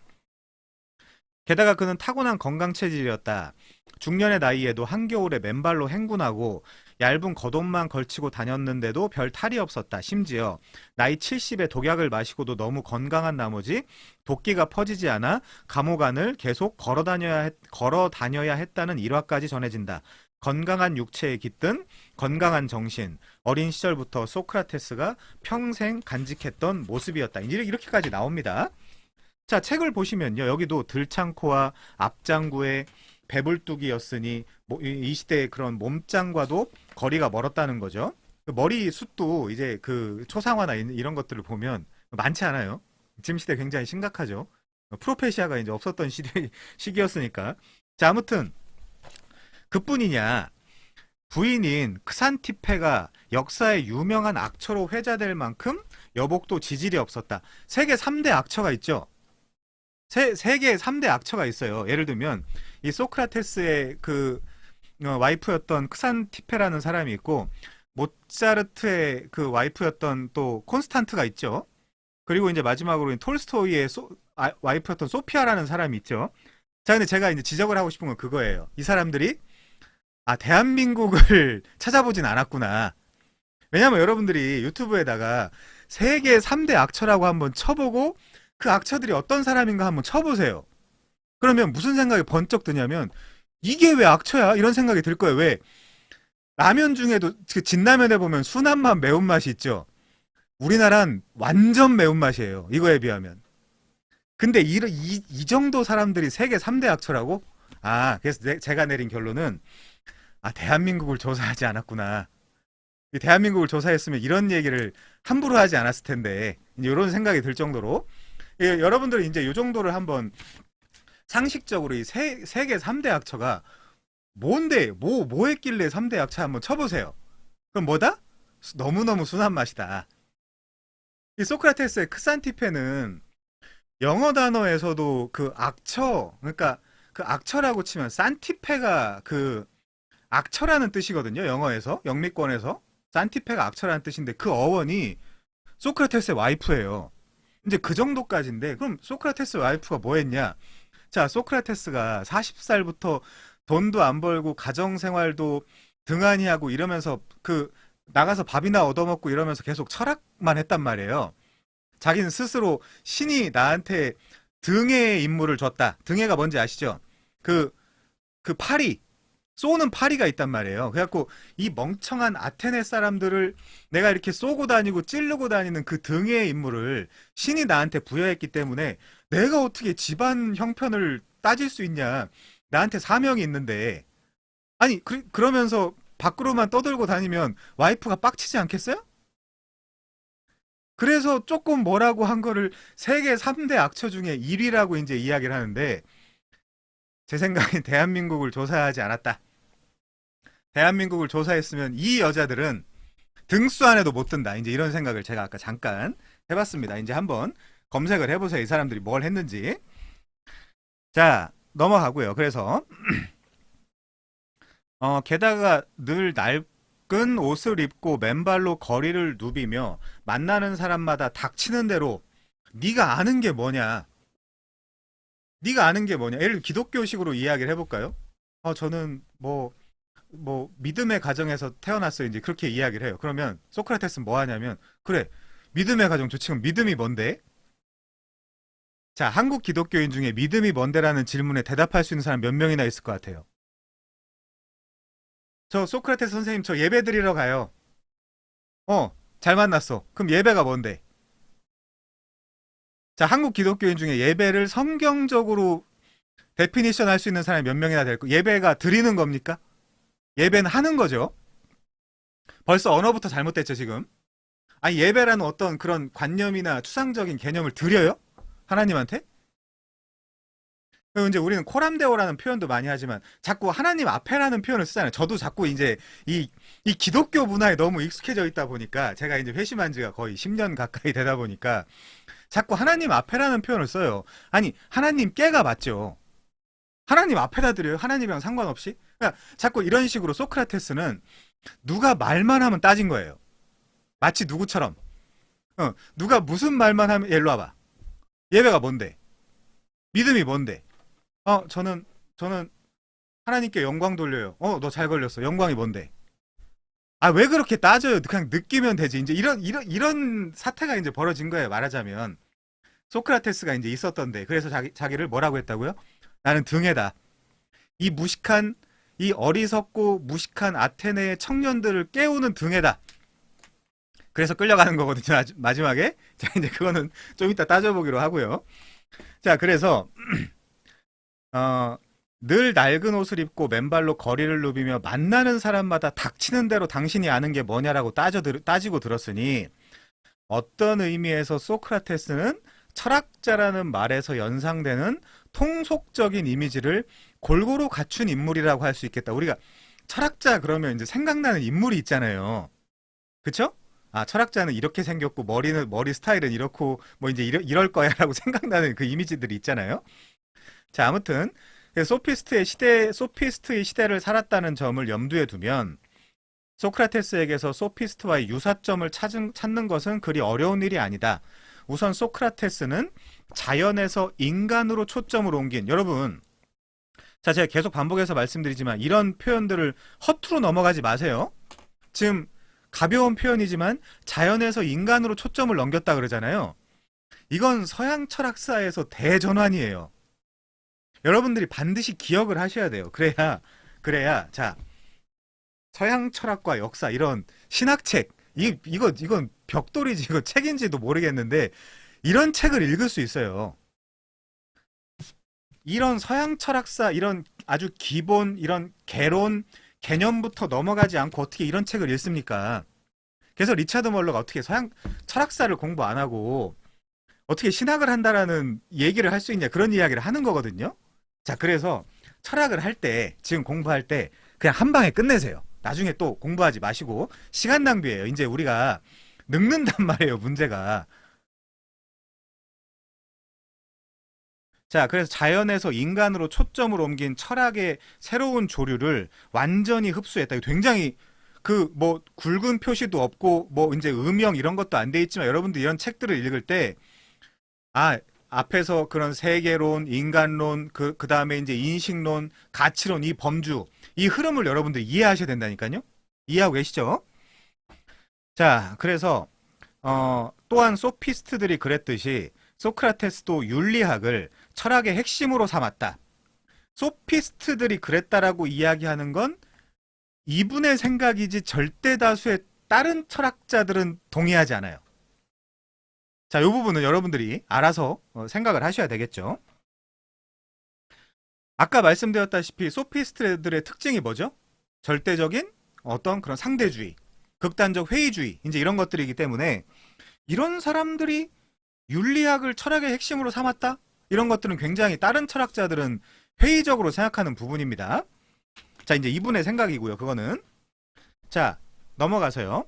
게다가 그는 타고난 건강 체질이었다. 중년의 나이에도 한겨울에 맨발로 행군하고 얇은 겉옷만 걸치고 다녔는데도 별 탈이 없었다. 심지어 나이 70에 독약을 마시고도 너무 건강한 나머지 도끼가 퍼지지 않아 감옥 안을 계속 걸어 다녀야 했다는 일화까지 전해진다. 건강한 육체에 깃든 건강한 정신, 어린 시절부터 소크라테스가 평생 간직했던 모습이었다. 이렇게까지 나옵니다. 자, 책을 보시면요. 여기도 들창코와 앞장구의 배불뚝이었으니 이 시대의 그런 몸짱과도 거리가 멀었다는 거죠. 머리 숱도 이제 그 초상화나 이런 것들을 보면 많지 않아요. 지금 시대 굉장히 심각하죠. 프로페시아가 이제 없었던 시기였으니까. 자, 아무튼 그뿐이냐. 부인인 크산티페가 역사의 유명한 악처로 회자될 만큼 여복도 지질이 없었다. 세계 3대 악처가 있죠. 세계 3대 악처가 있어요. 예를 들면 이 소크라테스의 그 와이프였던 크산티페라는 사람이 있고 모차르트의 그 와이프였던 또 콘스탄트가 있죠. 그리고 이제 마지막으로 톨스토이의 와이프였던 소피아라는 사람이 있죠. 자, 근데 제가 이제 지적을 하고 싶은 건 그거예요. 이 사람들이 대한민국을 찾아보진 않았구나. 왜냐면 여러분들이 유튜브에다가 세계 3대 악처라고 한번 쳐보고 그 악처들이 어떤 사람인가 한번 쳐보세요. 그러면 무슨 생각이 번쩍 드냐면 이게 왜 악처야? 이런 생각이 들 거예요. 왜? 라면 중에도 그 진라면에 보면 순한 맛, 매운맛이 있죠. 우리나라는 완전 매운맛이에요. 이거에 비하면. 근데 이 정도 사람들이 세계 3대 악처라고? 그래서 제가 내린 결론은 대한민국을 조사하지 않았구나. 대한민국을 조사했으면 이런 얘기를 함부로 하지 않았을 텐데 이제 이런 생각이 들 정도로 여러분들은 이제 이 정도를 한번 상식적으로 이 세계 3대 악처가 뭔데 뭐 했길래 3대 악처 한번 쳐보세요. 그럼 뭐다? 너무너무 순한 맛이다. 이 소크라테스의 크산티페는 영어 단어에서도 그 악처, 그러니까 그 악처라고 치면 산티페가 그 악처라는 뜻이거든요. 영어에서, 영미권에서. 산티페가 악처라는 뜻인데 그 어원이 소크라테스의 와이프예요. 이제 그 정도까지인데 그럼 소크라테스 와이프가 뭐 했냐? 자, 소크라테스가 40살부터 돈도 안 벌고 가정생활도 등한히 하고 이러면서 그 나가서 밥이나 얻어먹고 이러면서 계속 철학만 했단 말이에요. 자기는 스스로 신이 나한테 등의 임무를 줬다. 등해가 뭔지 아시죠? 그 파리, 쏘는 파리가 있단 말이에요. 그래갖고 이 멍청한 아테네 사람들을 내가 이렇게 쏘고 다니고 찌르고 다니는 그 등의 임무를 신이 나한테 부여했기 때문에 내가 어떻게 집안 형편을 따질 수 있냐. 나한테 사명이 있는데. 아니, 그러면서 밖으로만 떠들고 다니면 와이프가 빡치지 않겠어요? 그래서 조금 뭐라고 한 거를 세계 3대 악처 중에 1위라고 이제 이야기를 하는데 제 생각엔 대한민국을 조사하지 않았다. 대한민국을 조사했으면 이 여자들은 등수 안에도 못 든다. 이제 이런 생각을 제가 아까 잠깐 해봤습니다. 이제 한번 검색을 해보세요. 이 사람들이 뭘 했는지. 자, 넘어가고요. 그래서 게다가 늘 낡은 옷을 입고 맨발로 거리를 누비며 만나는 사람마다 닥치는 대로 네가 아는 게 뭐냐? 네가 아는 게 뭐냐? 예를 들어 기독교식으로 이야기를 해볼까요? 저는 뭐 뭐 믿음의 가정에서 태어났어요. 이제 그렇게 이야기를 해요. 그러면 소크라테스는 뭐 하냐면 그래 믿음의 가정 좋지. 그럼 믿음이 뭔데? 자, 한국 기독교인 중에 믿음이 뭔데라는 질문에 대답할 수 있는 사람 몇 명이나 있을 것 같아요. 저 소크라테스 선생님 저 예배 드리러 가요. 잘 만났어. 그럼 예배가 뭔데? 자, 한국 기독교인 중에 예배를 성경적으로 데피니션 할 수 있는 사람이 몇 명이나 될까? 예배가 드리는 겁니까? 예배는 하는 거죠. 벌써 언어부터 잘못됐죠, 지금. 아니, 예배라는 어떤 그런 관념이나 추상적인 개념을 드려요? 하나님한테? 그리고 이제 우리는 코람데오라는 표현도 많이 하지만 자꾸 하나님 앞에라는 표현을 쓰잖아요. 저도 자꾸 이제 이 기독교 문화에 너무 익숙해져 있다 보니까 제가 이제 회심한 지가 거의 10년 가까이 되다 보니까 자꾸 하나님 앞에라는 표현을 써요. 아니, 하나님께가 맞죠. 하나님 앞에다 드려요. 하나님이랑 상관없이. 그러니까 자꾸 이런 식으로 소크라테스는 누가 말만 하면 따진 거예요. 마치 누구처럼. 누가 무슨 말만 하면 일로 와봐. 예배가 뭔데? 믿음이 뭔데? 저는 하나님께 영광 돌려요. 너 잘 걸렸어. 영광이 뭔데? 아, 왜 그렇게 따져요? 그냥 느끼면 되지. 이제 이런 사태가 이제 벌어진 거예요. 말하자면. 소크라테스가 이제 있었던데. 그래서 자기를 뭐라고 했다고요? 나는 등에다. 이 무식한, 이 어리석고 무식한 아테네의 청년들을 깨우는 등에다. 그래서 끌려가는 거거든요. 마지막에. 자, 이제 그거는 좀 이따 따져보기로 하고요. 자, 그래서, 늘 낡은 옷을 입고 맨발로 거리를 누비며 만나는 사람마다 닥치는 대로 당신이 아는 게 뭐냐라고 따지고 들었으니 어떤 의미에서 소크라테스는 철학자라는 말에서 연상되는 통속적인 이미지를 골고루 갖춘 인물이라고 할 수 있겠다. 우리가 철학자 그러면 이제 생각나는 인물이 있잖아요. 그쵸? 아, 철학자는 이렇게 생겼고 머리 스타일은 이렇고 뭐 이제 이럴 거야라고 생각나는 그 이미지들이 있잖아요. 자, 아무튼 소피스트의 시대를 살았다는 점을 염두에 두면 소크라테스에게서 소피스트와의 유사점을 찾는 것은 그리 어려운 일이 아니다. 우선 소크라테스는 자연에서 인간으로 초점을 옮긴 여러분, 자, 제가 계속 반복해서 말씀드리지만 이런 표현들을 허투루 넘어가지 마세요. 지금 가벼운 표현이지만 자연에서 인간으로 초점을 넘겼다 그러잖아요. 이건 서양 철학사에서 대전환이에요. 여러분들이 반드시 기억을 하셔야 돼요. 그래야, 자, 서양 철학과 역사, 이런 신학책, 이건 벽돌이지, 이거 책인지도 모르겠는데, 이런 책을 읽을 수 있어요. 이런 서양 철학사, 이런 아주 기본, 이런 개론, 개념부터 넘어가지 않고 어떻게 이런 책을 읽습니까? 그래서 리차드 멀러가 어떻게 서양 철학사를 공부 안 하고, 어떻게 신학을 한다라는 얘기를 할 수 있냐, 그런 이야기를 하는 거거든요. 자, 그래서 철학을 할 때, 지금 공부할 때 그냥 한 방에 끝내세요. 나중에 또 공부하지 마시고 시간 낭비예요. 이제 우리가 늙는단 말이에요, 문제가. 자, 그래서 자연에서 인간으로 초점을 옮긴 철학의 새로운 조류를 완전히 흡수했다. 이거 굉장히 그 뭐 굵은 표시도 없고 뭐 이제 음영 이런 것도 안 돼 있지만 여러분들 이런 책들을 읽을 때 아, 앞에서 그런 세계론, 인간론, 그다음에 이제 인식론, 가치론, 이 범주, 이 흐름을 여러분들이 이해하셔야 된다니까요. 이해하고 계시죠? 자, 그래서 또한 소피스트들이 그랬듯이 소크라테스도 윤리학을 철학의 핵심으로 삼았다. 소피스트들이 그랬다라고 이야기하는 건 이분의 생각이지 절대 다수의 다른 철학자들은 동의하지 않아요. 자, 이 부분은 여러분들이 알아서 생각을 하셔야 되겠죠. 아까 말씀드렸다시피 소피스트들의 특징이 뭐죠? 절대적인 어떤 그런 상대주의, 극단적 회의주의, 이제 이런 것들이기 때문에 이런 사람들이 윤리학을 철학의 핵심으로 삼았다? 이런 것들은 굉장히 다른 철학자들은 회의적으로 생각하는 부분입니다. 자, 이제 이분의 생각이고요. 그거는. 자, 넘어가서요.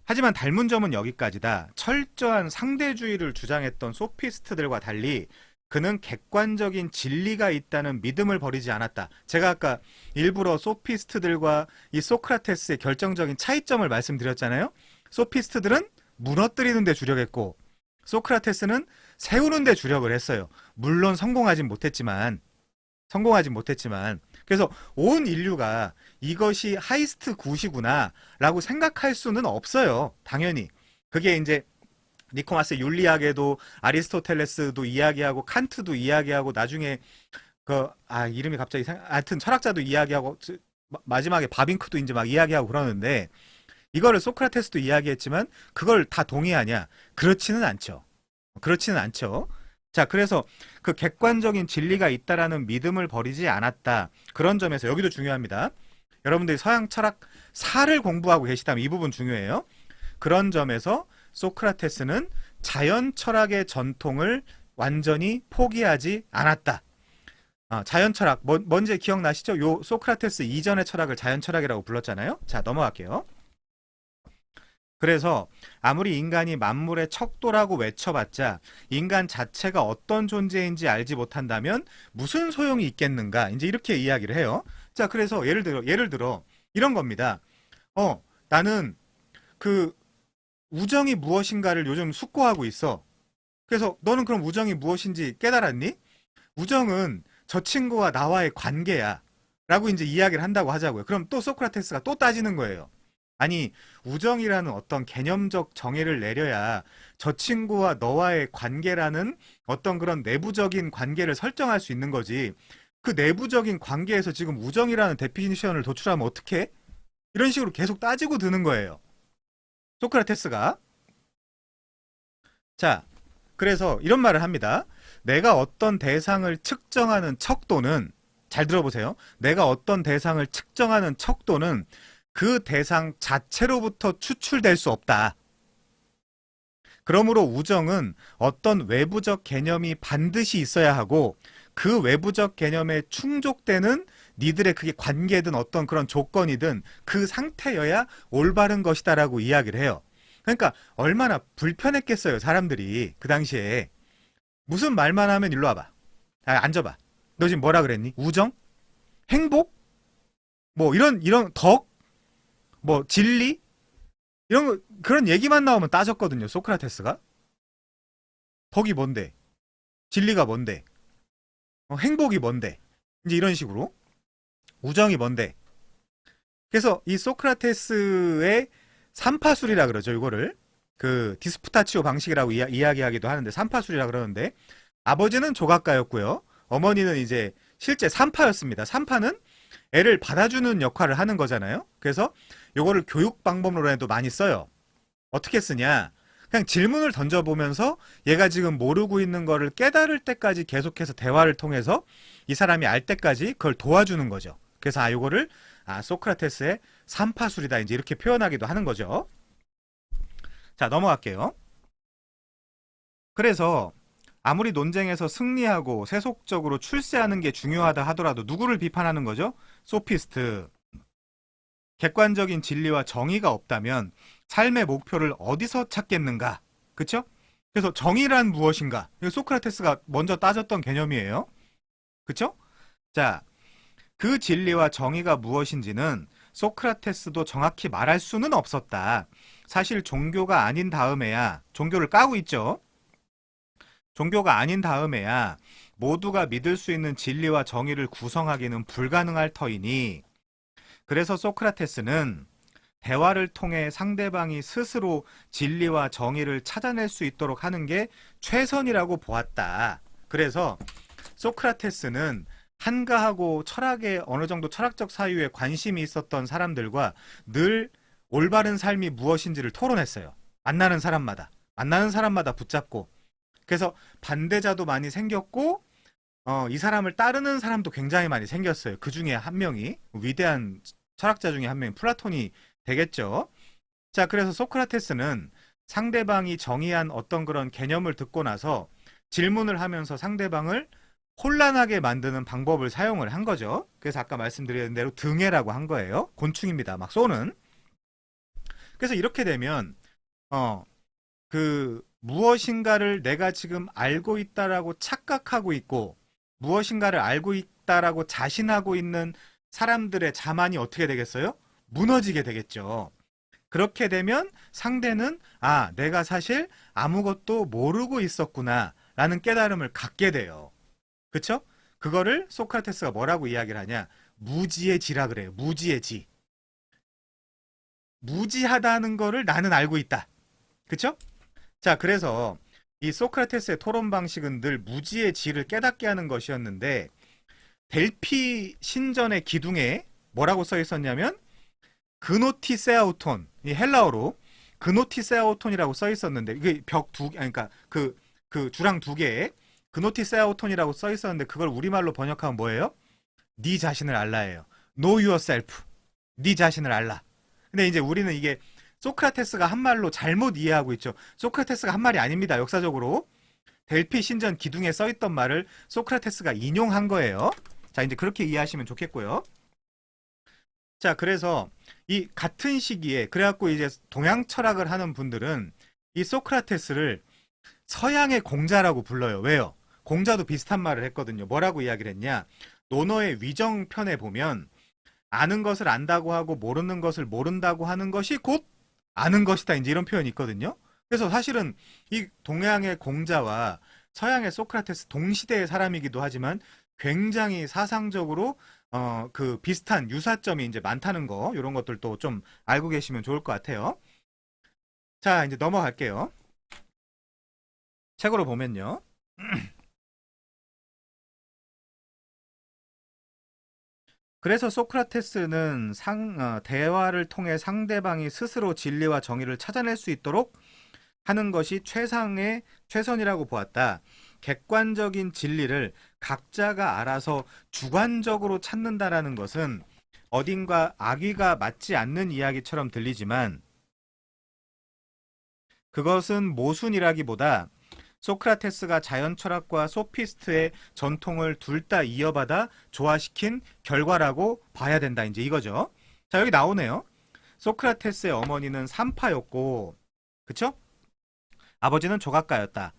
하지만 닮은 점은 여기까지다. 철저한 상대주의를 주장했던 소피스트들과 달리 그는 객관적인 진리가 있다는 믿음을 버리지 않았다. 제가 아까 일부러 소피스트들과 이 소크라테스의 결정적인 차이점을 말씀드렸잖아요. 소피스트들은 무너뜨리는 데 주력했고 소크라테스는 세우는 데 주력을 했어요. 물론 성공하진 못했지만 그래서 온 인류가 이것이 하이스트 굿이구나 라고 생각할 수는 없어요. 당연히. 그게 이제 니코마스 윤리학에도 아리스토텔레스도 이야기하고 칸트도 이야기하고 나중에 이름이 갑자기 하여튼 철학자도 이야기하고 마지막에 바빙크도 이제 막 이야기하고 그러는데 이거를 소크라테스도 이야기했지만 그걸 다 동의하냐? 그렇지는 않죠. 그렇지는 않죠. 자, 그래서 그 객관적인 진리가 있다라는 믿음을 버리지 않았다. 그런 점에서 여기도 중요합니다. 여러분들이 서양 철학사를 공부하고 계시다면 이 부분 중요해요. 그런 점에서 소크라테스는 자연 철학의 전통을 완전히 포기하지 않았다. 자연 철학, 뭔지 기억나시죠? 요 소크라테스 이전의 철학을 자연 철학이라고 불렀잖아요. 자, 넘어갈게요. 그래서 아무리 인간이 만물의 척도라고 외쳐봤자 인간 자체가 어떤 존재인지 알지 못한다면 무슨 소용이 있겠는가? 이제 이렇게 이야기를 해요. 자, 그래서 예를 들어 이런 겁니다. 나는 그 우정이 무엇인가를 요즘 숙고하고 있어. 그래서 너는 그럼 우정이 무엇인지 깨달았니? 우정은 저 친구와 나와의 관계야. 라고 이제 이야기를 한다고 하자고요. 그럼 또 소크라테스가 또 따지는 거예요. 아니, 우정이라는 어떤 개념적 정의를 내려야 저 친구와 너와의 관계라는 어떤 그런 내부적인 관계를 설정할 수 있는 거지. 그 내부적인 관계에서 지금 우정이라는 데피니션을 도출하면 어떡해? 이런 식으로 계속 따지고 드는 거예요. 소크라테스가. 자, 그래서 이런 말을 합니다. 내가 어떤 대상을 측정하는 척도는, 잘 들어보세요. 내가 어떤 대상을 측정하는 척도는 그 대상 자체로부터 추출될 수 없다. 그러므로 우정은 어떤 외부적 개념이 반드시 있어야 하고 그 외부적 개념에 충족되는 니들의 그게 관계든 어떤 그런 조건이든 그 상태여야 올바른 것이다라고 이야기를 해요. 그러니까 얼마나 불편했겠어요, 사람들이 그 당시에. 무슨 말만 하면 일로 와봐. 앉아봐. 너 지금 뭐라 그랬니? 우정? 행복? 뭐 이런 덕? 뭐 진리? 이런 거 그런 얘기만 나오면 따졌거든요, 소크라테스가. 덕이 뭔데? 진리가 뭔데? 행복이 뭔데? 이제 이런 식으로. 우정이 뭔데? 그래서 이 소크라테스의 삼파술이라 그러죠, 이거를. 그 디스푸타치오 방식이라고 이야기하기도 하는데 삼파술이라 그러는데 아버지는 조각가였고요. 어머니는 이제 실제 삼파였습니다. 삼파는 애를 받아주는 역할을 하는 거잖아요. 그래서 요거를 교육 방법론에도 많이 써요. 어떻게 쓰냐? 그냥 질문을 던져보면서 얘가 지금 모르고 있는 거를 깨달을 때까지 계속해서 대화를 통해서 이 사람이 알 때까지 그걸 도와주는 거죠. 그래서 요거를 소크라테스의 삼파술이다 이제 이렇게 표현하기도 하는 거죠. 자, 넘어갈게요. 그래서 아무리 논쟁에서 승리하고 세속적으로 출세하는 게 중요하다 하더라도 누구를 비판하는 거죠? 소피스트. 객관적인 진리와 정의가 없다면 삶의 목표를 어디서 찾겠는가? 그쵸? 그래서 정의란 무엇인가? 이거 소크라테스가 먼저 따졌던 개념이에요. 그쵸? 자, 그 진리와 정의가 무엇인지는 소크라테스도 정확히 말할 수는 없었다. 사실 종교가 아닌 다음에야, 종교를 까고 있죠. 종교가 아닌 다음에야 모두가 믿을 수 있는 진리와 정의를 구성하기는 불가능할 터이니, 그래서 소크라테스는 대화를 통해 상대방이 스스로 진리와 정의를 찾아낼 수 있도록 하는 게 최선이라고 보았다. 그래서 소크라테스는 한가하고 철학에 어느 정도 철학적 사유에 관심이 있었던 사람들과 늘 올바른 삶이 무엇인지를 토론했어요. 만나는 사람마다 붙잡고. 그래서 반대자도 많이 생겼고 이 사람을 따르는 사람도 굉장히 많이 생겼어요. 그 중에 한 명이 위대한 철학자 중에 한 명이 플라톤이 되겠죠. 자, 그래서 소크라테스는 상대방이 정의한 어떤 그런 개념을 듣고 나서 질문을 하면서 상대방을 혼란하게 만드는 방법을 사용을 한 거죠. 그래서 아까 말씀드린 대로 등해라고 한 거예요. 곤충입니다. 막 쏘는. 그래서 이렇게 되면 그 무엇인가를 내가 지금 알고 있다라고 착각하고 있고 무엇인가를 알고 있다라고 자신하고 있는 사람들의 자만이 어떻게 되겠어요? 무너지게 되겠죠. 그렇게 되면 상대는 내가 사실 아무것도 모르고 있었구나 라는 깨달음을 갖게 돼요. 그쵸? 그거를 소크라테스가 뭐라고 이야기를 하냐? 무지의 지라 그래요. 무지의 지. 무지하다는 거를 나는 알고 있다. 그쵸? 자, 그래서 이 소크라테스의 토론 방식은 늘 무지의 지를 깨닫게 하는 것이었는데 델피 신전의 기둥에 뭐라고 써 있었냐면 그노티세아우톤, 이 헬라어로 그노티세아우톤이라고 써 있었는데 이게 벽 두, 그러니까 그 주랑 두 개에 그노티세아우톤이라고 써 있었는데 그걸 우리말로 번역하면 뭐예요? 네 자신을 알라예요. Know yourself. 네 자신을 알라. 근데 이제 우리는 이게 소크라테스가 한 말로 잘못 이해하고 있죠. 소크라테스가 한 말이 아닙니다. 역사적으로 델피 신전 기둥에 써 있던 말을 소크라테스가 인용한 거예요. 자, 이제 그렇게 이해하시면 좋겠고요. 자, 그래서 이 같은 시기에 그래갖고 이제 동양 철학을 하는 분들은 이 소크라테스를 서양의 공자라고 불러요. 왜요? 공자도 비슷한 말을 했거든요. 뭐라고 이야기를 했냐? 논어의 위정편에 보면 아는 것을 안다고 하고 모르는 것을 모른다고 하는 것이 곧 아는 것이다. 이제 이런 표현이 있거든요. 그래서 사실은 이 동양의 공자와 서양의 소크라테스 동시대의 사람이기도 하지만 굉장히 사상적으로 그 비슷한 유사점이 이제 많다는 거, 이런 것들도 좀 알고 계시면 좋을 것 같아요. 자, 이제 넘어갈게요. 책으로 보면요. 그래서 소크라테스는 대화를 통해 상대방이 스스로 진리와 정의를 찾아낼 수 있도록 하는 것이 최선이라고 보았다. 객관적인 진리를 각자가 알아서 주관적으로 찾는다라는 것은 어딘가 악의가 맞지 않는 이야기처럼 들리지만 그것은 모순이라기보다 소크라테스가 자연 철학과 소피스트의 전통을 둘 다 이어받아 조화시킨 결과라고 봐야 된다. 이제 이거죠. 자, 여기 나오네요. 소크라테스의 어머니는 산파였고, 그쵸? 아버지는 조각가였다.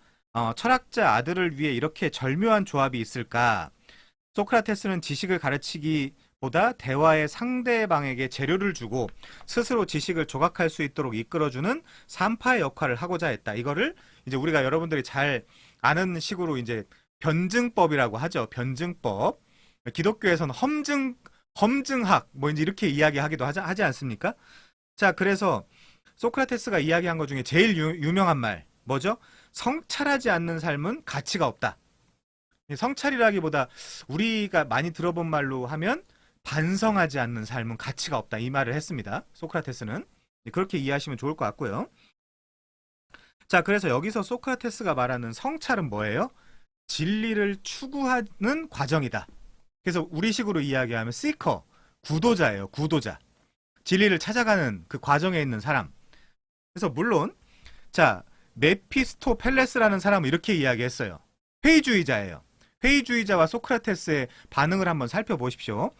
철학자 아들을 위해 이렇게 절묘한 조합이 있을까? 소크라테스는 지식을 가르치기보다 대화의 상대방에게 재료를 주고 스스로 지식을 조각할 수 있도록 이끌어주는 산파의 역할을 하고자 했다. 이거를 이제 우리가 여러분들이 잘 아는 식으로 이제 변증법이라고 하죠. 변증법. 기독교에서는 험증학 뭐 이제 이렇게 이야기하기도 하지 않습니까? 자, 그래서 소크라테스가 이야기한 것 중에 제일 유명한 말 뭐죠? 성찰하지 않는 삶은 가치가 없다. 성찰이라기보다 우리가 많이 들어본 말로 하면 반성하지 않는 삶은 가치가 없다. 이 말을 했습니다. 소크라테스는. 그렇게 이해하시면 좋을 것 같고요. 자, 그래서 여기서 소크라테스가 말하는 성찰은 뭐예요? 진리를 추구하는 과정이다. 그래서 우리식으로 이야기하면 시커, 구도자예요. 구도자. 진리를 찾아가는 그 과정에 있는 사람. 그래서 물론 자, 메피스토펠레스라는 사람은 이렇게 이야기했어요. 회의주의자예요. 회의주의자와 소크라테스의 반응을 한번 살펴보십시오.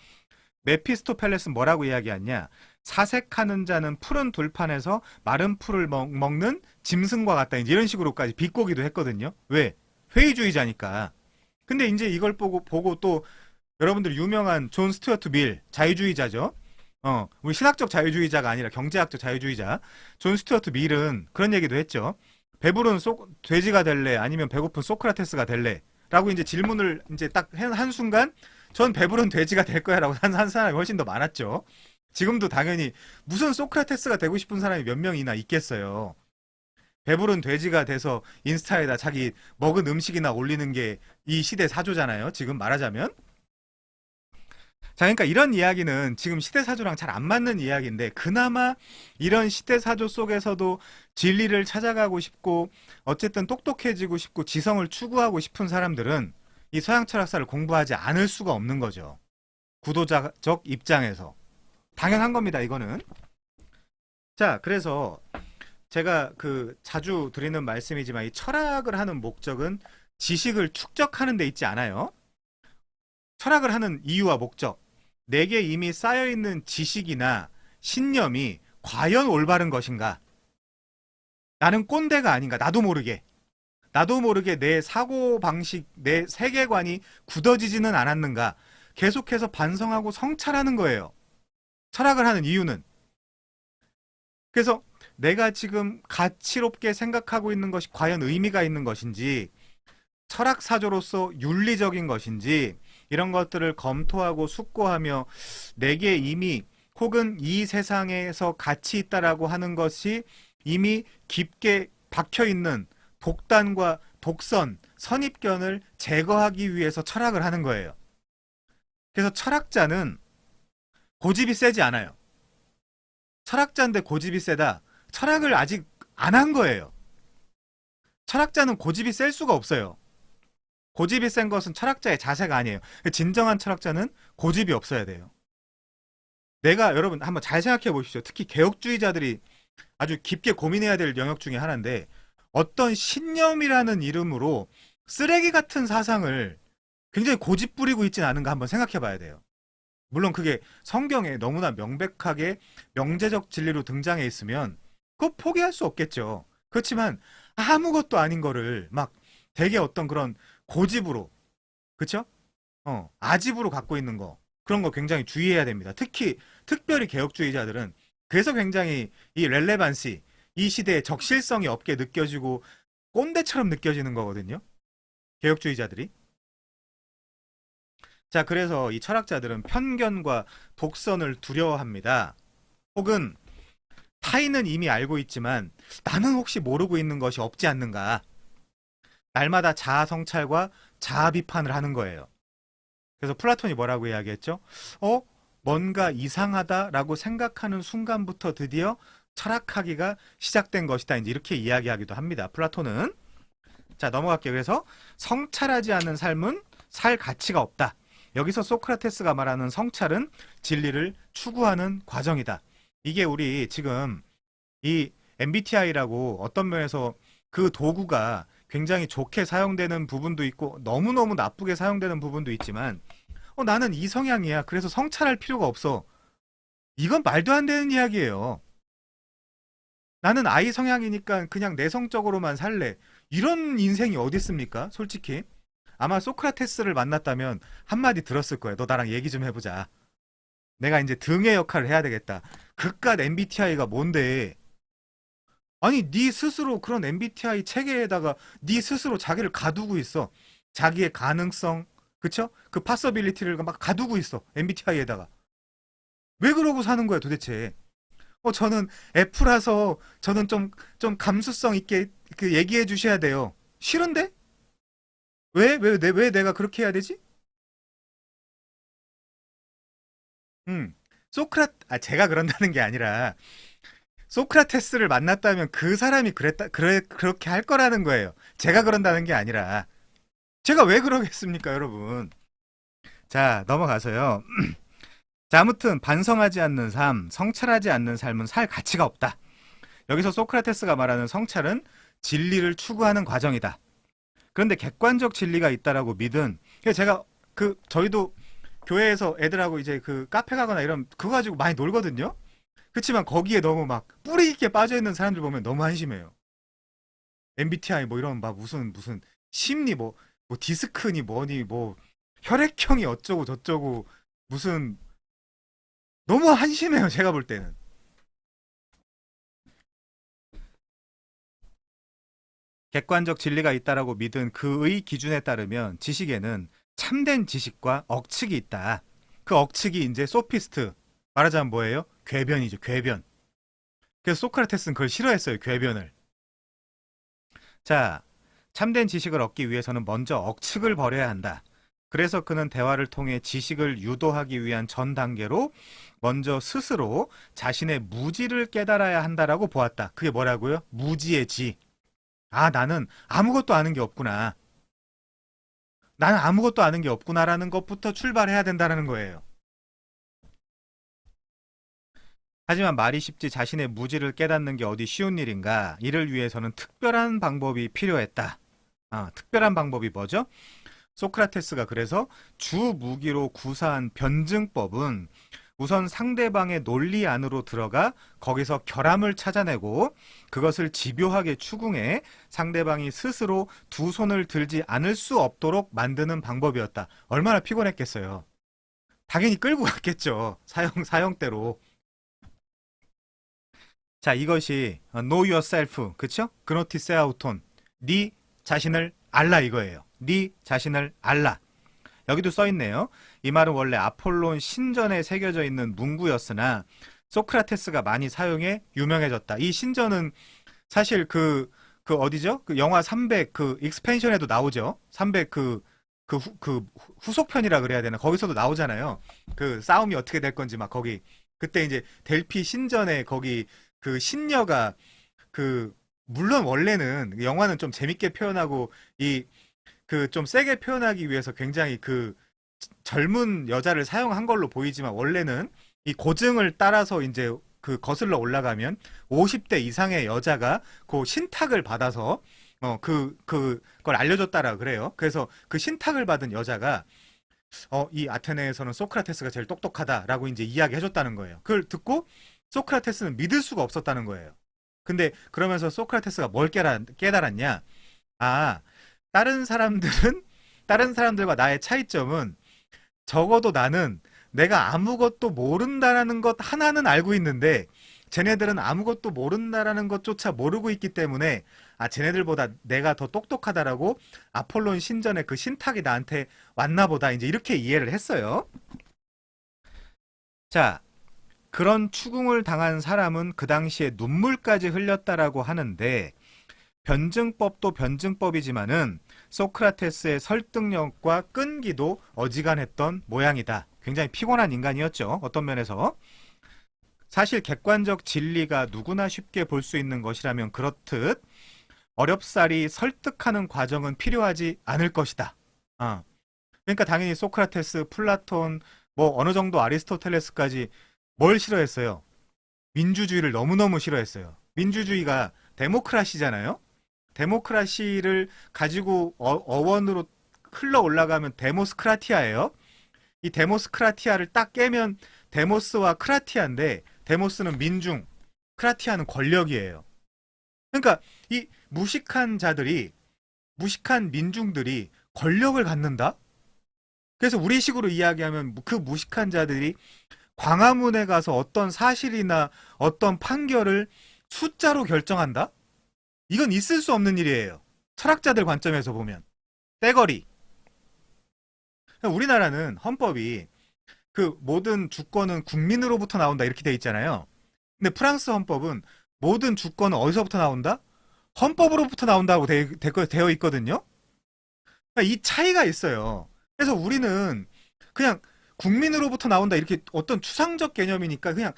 메피스토펠레스는 뭐라고 이야기하냐? 사색하는 자는 푸른 돌판에서 마른 풀을 먹는 짐승과 같다. 이런 식으로까지 비꼬기도 했거든요. 왜? 회의주의자니까. 근데 이제 이걸 보고 또 여러분들 유명한 존 스튜어트 밀, 자유주의자죠. 우리 신학적 자유주의자가 아니라 경제학적 자유주의자. 존 스튜어트 밀은 그런 얘기도 했죠. 배부른 돼지가 될래? 아니면 배고픈 소크라테스가 될래? 라고 이제 질문을 이제 딱 한 순간 전 배부른 돼지가 될 거야 라고 한 사람이 훨씬 더 많았죠. 지금도 당연히 무슨 소크라테스가 되고 싶은 사람이 몇 명이나 있겠어요. 배부른 돼지가 돼서 인스타에다 자기 먹은 음식이나 올리는 게 이 시대 사조잖아요. 지금 말하자면. 자, 그러니까 이런 이야기는 지금 시대 사조랑 잘 안 맞는 이야기인데 그나마 이런 시대 사조 속에서도 진리를 찾아가고 싶고 어쨌든 똑똑해지고 싶고 지성을 추구하고 싶은 사람들은 이 서양 철학사를 공부하지 않을 수가 없는 거죠. 구도자적 입장에서. 당연한 겁니다, 이거는. 자, 그래서 제가 자주 드리는 말씀이지만 이 철학을 하는 목적은 지식을 축적하는 데 있지 않아요. 철학을 하는 이유와 목적. 내게 이미 쌓여있는 지식이나 신념이 과연 올바른 것인가? 나는 꼰대가 아닌가? 나도 모르게 내 사고방식, 내 세계관이 굳어지지는 않았는가? 계속해서 반성하고 성찰하는 거예요. 철학을 하는 이유는. 그래서 내가 지금 가치롭게 생각하고 있는 것이 과연 의미가 있는 것인지, 철학사조로서 윤리적인 것인지, 이런 것들을 검토하고 숙고하며 내게 이미 혹은 이 세상에서 가치 있다라고 하는 것이 이미 깊게 박혀 있는 독단과 독선, 선입견을 제거하기 위해서 철학을 하는 거예요. 그래서 철학자는 고집이 세지 않아요. 철학자인데 고집이 세다. 철학을 아직 안 한 거예요. 철학자는 고집이 셀 수가 없어요. 고집이 센 것은 철학자의 자세가 아니에요. 진정한 철학자는 고집이 없어야 돼요. 내가 여러분 한번 잘 생각해 보십시오. 특히 개혁주의자들이 아주 깊게 고민해야 될 영역 중에 하나인데 어떤 신념이라는 이름으로 쓰레기 같은 사상을 굉장히 고집 부리고 있지는 않은가 한번 생각해 봐야 돼요. 물론 그게 성경에 너무나 명백하게 명제적 진리로 등장해 있으면 그거 포기할 수 없겠죠. 그렇지만 아무것도 아닌 거를 막 되게 어떤 그런 고집으로, 그쵸? 아집으로 갖고 있는 거, 그런 거 굉장히 주의해야 됩니다. 특별히 개혁주의자들은 그래서 굉장히 이 렐레반시, 이 시대의 적실성이 없게 느껴지고 꼰대처럼 느껴지는 거거든요. 개혁주의자들이. 자, 그래서 이 철학자들은 편견과 독선을 두려워합니다. 혹은 타인은 이미 알고 있지만 나는 혹시 모르고 있는 것이 없지 않는가. 날마다 자아 성찰과 자아 비판을 하는 거예요. 그래서 플라톤이 뭐라고 이야기했죠? 뭔가 이상하다라고 생각하는 순간부터 드디어 철학하기가 시작된 것이다. 이제 이렇게 이야기하기도 합니다. 플라톤은. 자, 넘어갈게요. 그래서 성찰하지 않는 삶은 살 가치가 없다. 여기서 소크라테스가 말하는 성찰은 진리를 추구하는 과정이다. 이게 우리 지금 이 MBTI라고 어떤 면에서 그 도구가 굉장히 좋게 사용되는 부분도 있고 너무너무 나쁘게 사용되는 부분도 있지만 나는 이 성향이야. 그래서 성찰할 필요가 없어. 이건 말도 안 되는 이야기예요. 나는 I 성향이니까 그냥 내성적으로만 살래. 이런 인생이 어디 있습니까? 솔직히. 아마 소크라테스를 만났다면 한마디 들었을 거예요. 너 나랑 얘기 좀 해보자. 내가 이제 등의 역할을 해야 되겠다. 그깟 MBTI가 뭔데? 아니, 네 스스로 그런 MBTI 체계에다가 네 스스로 자기를 가두고 있어. 자기의 가능성, 그쵸? 그 파서빌리티를 막 가두고 있어. MBTI에다가. 왜 그러고 사는 거야, 도대체? 저는 F라서 저는 좀 감수성 있게 그 얘기해 주셔야 돼요. 싫은데? 왜 내가 그렇게 해야 되지? 제가 그런다는 게 아니라, 소크라테스를 만났다면 그 사람이 그렇게 할 거라는 거예요. 제가 그런다는 게 아니라. 제가 왜 그러겠습니까, 여러분? 자, 넘어가서요. 자, 아무튼, 반성하지 않는 삶, 성찰하지 않는 삶은 살 가치가 없다. 여기서 소크라테스가 말하는 성찰은 진리를 추구하는 과정이다. 그런데 객관적 진리가 있다라고 믿은, 제가 저희도 교회에서 애들하고 이제 그 카페 가거나 이런, 그거 가지고 많이 놀거든요? 그렇지만 거기에 너무 막 뿌리 있게 빠져 있는 사람들 보면 너무 한심해요. MBTI 뭐 이런 막 무슨 심리 뭐 디스크니 뭐니 뭐 혈액형이 어쩌고 저쩌고 무슨 너무 한심해요. 제가 볼 때는. 객관적 진리가 있다라고 믿은 그의 기준에 따르면 지식에는 참된 지식과 억측이 있다. 그 억측이 이제 소피스트. 말하자면 뭐예요? 궤변이죠. 궤변. 그래서 소크라테스는 그걸 싫어했어요. 궤변을. 자, 참된 지식을 얻기 위해서는 먼저 억측을 버려야 한다. 그래서 그는 대화를 통해 지식을 유도하기 위한 전 단계로 먼저 스스로 자신의 무지를 깨달아야 한다라고 보았다. 그게 뭐라고요? 무지의 지. 나는 아무것도 아는 게 없구나. 나는 아무것도 아는 게 없구나라는 것부터 출발해야 된다는 거예요. 하지만 말이 쉽지 자신의 무지를 깨닫는 게 어디 쉬운 일인가? 이를 위해서는 특별한 방법이 필요했다. 특별한 방법이 뭐죠? 소크라테스가 그래서 주 무기로 구사한 변증법은 우선 상대방의 논리 안으로 들어가 거기서 결함을 찾아내고 그것을 집요하게 추궁해 상대방이 스스로 두 손을 들지 않을 수 없도록 만드는 방법이었다. 얼마나 피곤했겠어요. 당연히 끌고 갔겠죠. 사형대로. 자, 이것이 know yourself, 그쵸? 그노티세 아우톤, 네 자신을 알라 이거예요. 네 자신을 알라. 여기도 써 있네요. 이 말은 원래 아폴론 신전에 새겨져 있는 문구였으나 소크라테스가 많이 사용해 유명해졌다. 이 신전은 사실 그 어디죠? 그 영화 300 그 익스펜션에도 나오죠. 300 그 후속편이라 그래야 되나? 거기서도 나오잖아요. 그 싸움이 어떻게 될 건지 막 거기 그때 이제 델피 신전에 거기 그 신녀가 그 물론 원래는 영화는 좀 재밌게 표현하고 이 그 좀 세게 표현하기 위해서 굉장히 그 젊은 여자를 사용한 걸로 보이지만 원래는 이 고증을 따라서 이제 그 거슬러 올라가면 50대 이상의 여자가 그 신탁을 받아서 그걸 알려줬다라 그래요. 그래서 그 신탁을 받은 여자가 이 아테네에서는 소크라테스가 제일 똑똑하다라고 이제 이야기해줬다는 거예요. 그걸 듣고 소크라테스는 믿을 수가 없었다는 거예요. 근데 그러면서 소크라테스가 뭘 깨달았냐? 아, 다른 사람들은 다른 사람들과 나의 차이점은 적어도 나는 내가 아무것도 모른다라는 것 하나는 알고 있는데 쟤네들은 아무것도 모른다라는 것조차 모르고 있기 때문에 쟤네들보다 내가 더 똑똑하다라고 아폴론 신전의 그 신탁이 나한테 왔나 보다 이제 이렇게 이해를 했어요. 자, 그런 추궁을 당한 사람은 그 당시에 눈물까지 흘렸다라고 하는데 변증법도 변증법이지만은 소크라테스의 설득력과 끈기도 어지간했던 모양이다. 굉장히 피곤한 인간이었죠. 어떤 면에서. 사실 객관적 진리가 누구나 쉽게 볼 수 있는 것이라면 그렇듯 어렵사리 설득하는 과정은 필요하지 않을 것이다. 그러니까 당연히 소크라테스, 플라톤, 뭐 어느 정도 아리스토텔레스까지 뭘 싫어했어요? 민주주의를 너무너무 싫어했어요. 민주주의가 데모크라시잖아요. 데모크라시를 가지고 어원으로 흘러 올라가면 데모스크라티아예요. 이 데모스크라티아를 딱 깨면 데모스와 크라티아인데 데모스는 민중, 크라티아는 권력이에요. 그러니까 이 무식한 자들이 무식한 민중들이 권력을 갖는다? 그래서 우리식으로 이야기하면 그 무식한 자들이 광화문에 가서 어떤 사실이나 어떤 판결을 숫자로 결정한다? 이건 있을 수 없는 일이에요. 철학자들 관점에서 보면. 떼거리. 우리나라는 헌법이 그 모든 주권은 국민으로부터 나온다 이렇게 돼 있잖아요. 근데 프랑스 헌법은 모든 주권은 어디서부터 나온다? 헌법으로부터 나온다고 되어 있거든요. 그러니까 이 차이가 있어요. 그래서 우리는 그냥 국민으로부터 나온다 이렇게 어떤 추상적 개념이니까 그냥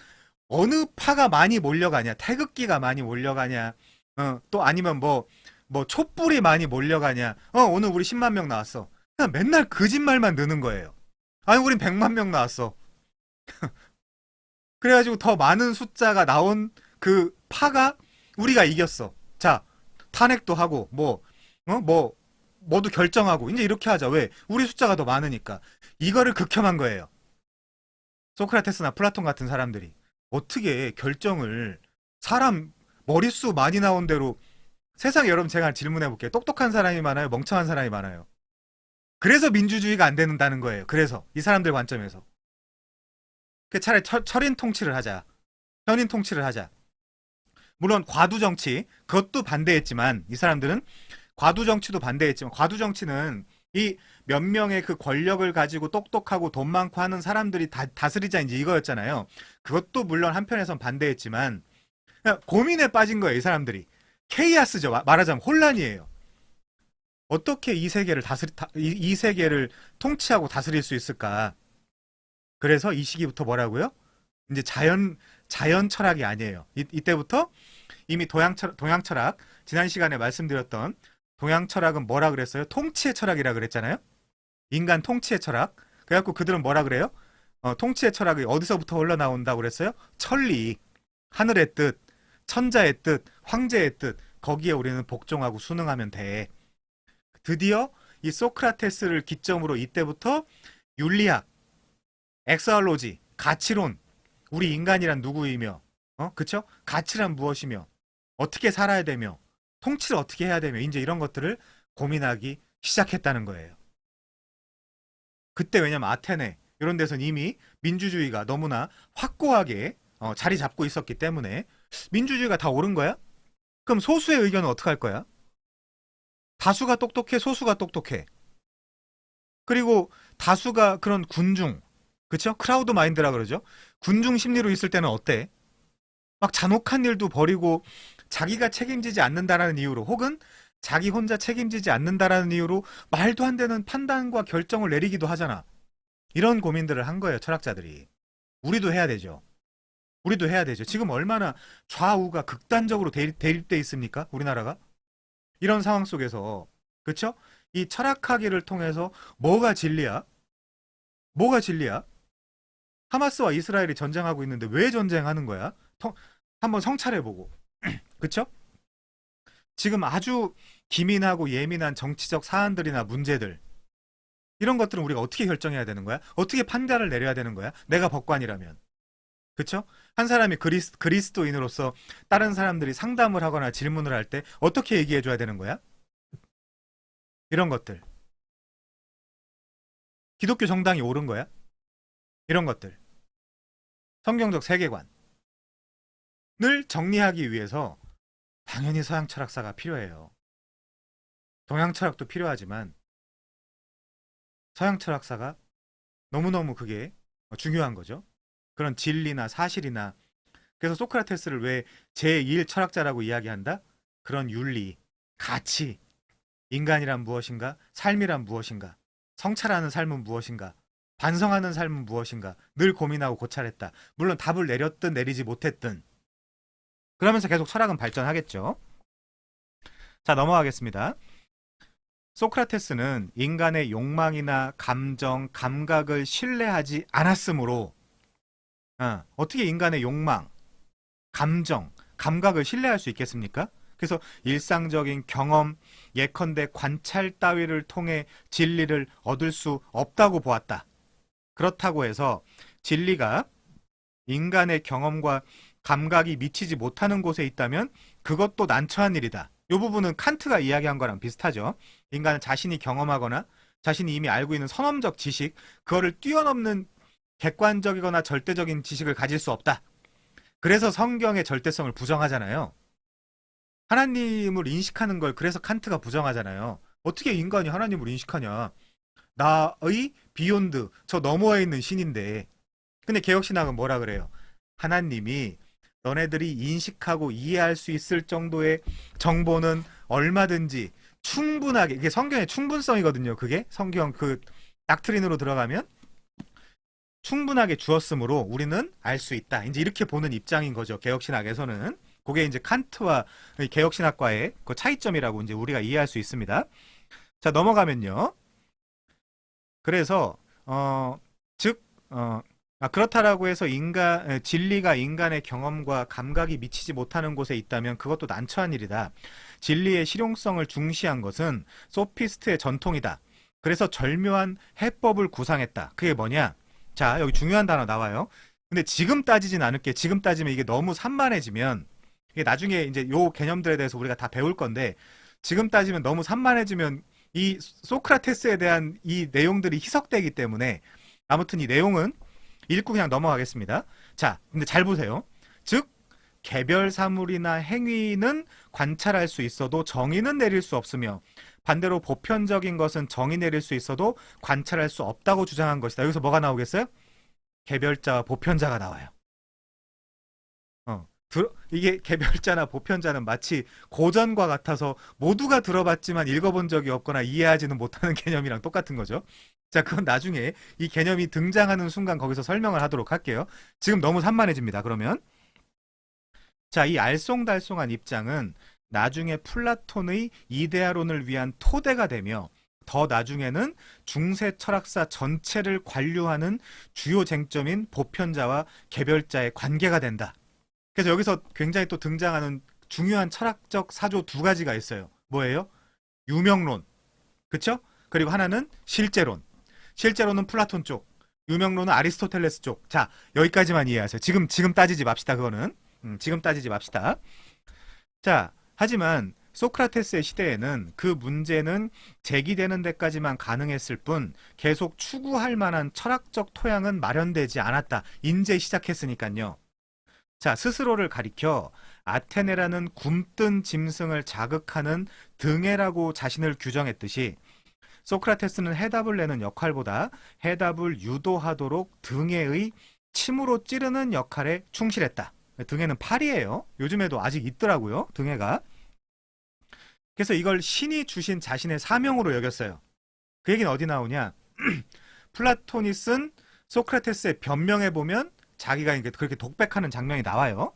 어느 파가 많이 몰려가냐, 태극기가 많이 몰려가냐, 또 아니면 뭐 촛불이 많이 몰려가냐, 오늘 우리 10만 명 나왔어. 그냥 맨날 거짓말만 느는 거예요. 아니, 우린 100만 명 나왔어. 그래가지고 더 많은 숫자가 나온 그 파가 우리가 이겼어. 자, 탄핵도 하고, 뭐도 결정하고, 이제 이렇게 하자. 왜? 우리 숫자가 더 많으니까. 이거를 극혐한 거예요. 소크라테스나 플라톤 같은 사람들이. 어떻게 결정을 사람 머릿수 많이 나온 대로 세상에 여러분 제가 질문해 볼게요. 똑똑한 사람이 많아요? 멍청한 사람이 많아요? 그래서 민주주의가 안 된다는 거예요. 그래서 이 사람들 관점에서. 차라리 철인 통치를 하자. 현인 통치를 하자. 물론 과두 정치 그것도 반대했지만 이 사람들은 과두 정치도 반대했지만 과두 정치는 이 몇 명의 그 권력을 가지고 똑똑하고 돈 많고 하는 사람들이 다스리자 이제 이거였잖아요. 그것도 물론 한편에선 반대했지만 그냥 고민에 빠진 거예요. 이 사람들이. 케이아스죠. 말하자면 혼란이에요. 어떻게 이 세계를 이 세계를 통치하고 다스릴 수 있을까? 그래서 이 시기부터 뭐라고요? 이제 자연 철학이 아니에요. 이때부터 이미 동양 철학 지난 시간에 말씀드렸던 동양 철학은 뭐라 그랬어요? 통치의 철학이라 그랬잖아요. 인간 통치의 철학. 그래갖고 그들은 뭐라 그래요? 통치의 철학이 어디서부터 흘러나온다고 그랬어요? 천리, 하늘의 뜻, 천자의 뜻, 황제의 뜻. 거기에 우리는 복종하고 순응하면 돼. 드디어 이 소크라테스를 기점으로 이때부터 윤리학, 엑스알로지, 가치론, 우리 인간이란 누구이며, 그쵸? 가치란 무엇이며, 어떻게 살아야 되며, 통치를 어떻게 해야 되며, 이제 이런 것들을 고민하기 시작했다는 거예요. 그때 왜냐면 아테네, 이런 데서는 이미 민주주의가 너무나 확고하게 자리 잡고 있었기 때문에 민주주의가 다 옳은 거야? 그럼 소수의 의견은 어떻게 할 거야? 다수가 똑똑해, 소수가 똑똑해. 그리고 다수가 그런 군중, 그쵸? 크라우드 마인드라 그러죠. 군중 심리로 있을 때는 어때? 막 잔혹한 일도 벌이고 자기가 책임지지 않는다라는 이유로 혹은 자기 혼자 책임지지 않는다라는 이유로 말도 안 되는 판단과 결정을 내리기도 하잖아. 이런 고민들을 한 거예요, 철학자들이. 우리도 해야 되죠. 우리도 해야 되죠. 지금 얼마나 좌우가 극단적으로 대립돼 있습니까? 우리나라가? 이런 상황 속에서, 그쵸? 이 철학하기를 통해서 뭐가 진리야? 뭐가 진리야? 하마스와 이스라엘이 전쟁하고 있는데 왜 전쟁하는 거야? 한번 성찰해보고. 그쵸? 지금 아주 기민하고 예민한 정치적 사안들이나 문제들, 이런 것들은 우리가 어떻게 결정해야 되는 거야? 어떻게 판단을 내려야 되는 거야? 내가 법관이라면. 그쵸? 한 사람이 그리스도인으로서 다른 사람들이 상담을 하거나 질문을 할 때 어떻게 얘기해 줘야 되는 거야? 이런 것들. 기독교 정당이 옳은 거야? 이런 것들. 성경적 세계관을 정리하기 위해서 당연히 서양 철학사가 필요해요. 동양 철학도 필요하지만 서양 철학사가 너무너무 그게 중요한 거죠. 그런 진리나 사실이나. 그래서 소크라테스를 왜 제1 철학자라고 이야기한다? 그런 윤리, 가치, 인간이란 무엇인가? 삶이란 무엇인가? 성찰하는 삶은 무엇인가? 반성하는 삶은 무엇인가? 늘 고민하고 고찰했다. 물론 답을 내렸든 내리지 못했든. 그러면서 계속 철학은 발전하겠죠. 자, 넘어가겠습니다. 소크라테스는 인간의 욕망이나 감정, 감각을 신뢰하지 않았으므로 어떻게 인간의 욕망, 감정, 감각을 신뢰할 수 있겠습니까? 그래서 일상적인 경험, 예컨대 관찰 따위를 통해 진리를 얻을 수 없다고 보았다. 그렇다고 해서 진리가 인간의 경험과 감각이 미치지 못하는 곳에 있다면 그것도 난처한 일이다. 이 부분은 칸트가 이야기한 거랑 비슷하죠. 인간은 자신이 경험하거나 자신이 이미 알고 있는 선험적 지식, 그거를 뛰어넘는 객관적이거나 절대적인 지식을 가질 수 없다. 그래서 성경의 절대성을 부정하잖아요. 하나님을 인식하는 걸 그래서 칸트가 부정하잖아요. 어떻게 인간이 하나님을 인식하냐. 나의 비욘드, 저 너머에 있는 신인데. 근데 개혁신학은 뭐라 그래요? 하나님이 너네들이 인식하고 이해할 수 있을 정도의 정보는 얼마든지 충분하게, 이게 성경의 충분성이거든요. 그게 성경 그 닥트린으로 들어가면 충분하게 주었으므로 우리는 알 수 있다. 이제 이렇게 보는 입장인 거죠. 개혁신학에서는. 그게 이제 칸트와 개혁신학과의 그 차이점이라고 이제 우리가 이해할 수 있습니다. 자, 넘어가면요. 그래서 그렇다라고 해서 진리가 인간의 경험과 감각이 미치지 못하는 곳에 있다면 그것도 난처한 일이다. 진리의 실용성을 중시한 것은 소피스트의 전통이다. 그래서 절묘한 해법을 구상했다. 그게 뭐냐? 자, 여기 중요한 단어 나와요. 근데 지금 따지진 않을게. 지금 따지면 이게 너무 산만해지면, 이게 나중에 이제 요 개념들에 대해서 우리가 다 배울 건데, 지금 따지면 너무 산만해지면 이 소크라테스에 대한 이 내용들이 희석되기 때문에, 아무튼 이 내용은 읽고 그냥 넘어가겠습니다. 자, 근데 잘 보세요. 즉, 개별 사물이나 행위는 관찰할 수 있어도 정의는 내릴 수 없으며, 반대로 보편적인 것은 정의 내릴 수 있어도 관찰할 수 없다고 주장한 것이다. 여기서 뭐가 나오겠어요? 개별자와 보편자가 나와요. 이게 개별자나 보편자는 마치 고전과 같아서 모두가 들어봤지만 읽어본 적이 없거나 이해하지는 못하는 개념이랑 똑같은 거죠. 자, 그건 나중에 이 개념이 등장하는 순간 거기서 설명을 하도록 할게요. 지금 너무 산만해집니다. 그러면 자, 이 알쏭달쏭한 입장은 나중에 플라톤의 이데아론을 위한 토대가 되며 더 나중에는 중세 철학사 전체를 관료하는 주요 쟁점인 보편자와 개별자의 관계가 된다. 그래서 여기서 굉장히 또 등장하는 중요한 철학적 사조 두 가지가 있어요. 뭐예요? 유명론. 그쵸? 그리고 하나는 실제론. 실제론은 플라톤 쪽, 유명론은 아리스토텔레스 쪽. 자, 여기까지만 이해하세요. 지금 따지지 맙시다. 그거는. 지금 따지지 맙시다. 자, 하지만 소크라테스의 시대에는 그 문제는 제기되는 데까지만 가능했을 뿐 계속 추구할 만한 철학적 토양은 마련되지 않았다. 인제 시작했으니까요. 자, 스스로를 가리켜 아테네라는 굼뜬 짐승을 자극하는 등해라고 자신을 규정했듯이 소크라테스는 해답을 내는 역할보다 해답을 유도하도록 등에의 침으로 찌르는 역할에 충실했다. 등에는 팔이에요. 요즘에도 아직 있더라고요. 등에가. 그래서 이걸 신이 주신 자신의 사명으로 여겼어요. 그 얘기는 어디 나오냐? 플라톤이 쓴 소크라테스의 변명에 보면 자기가 그렇게 독백하는 장면이 나와요.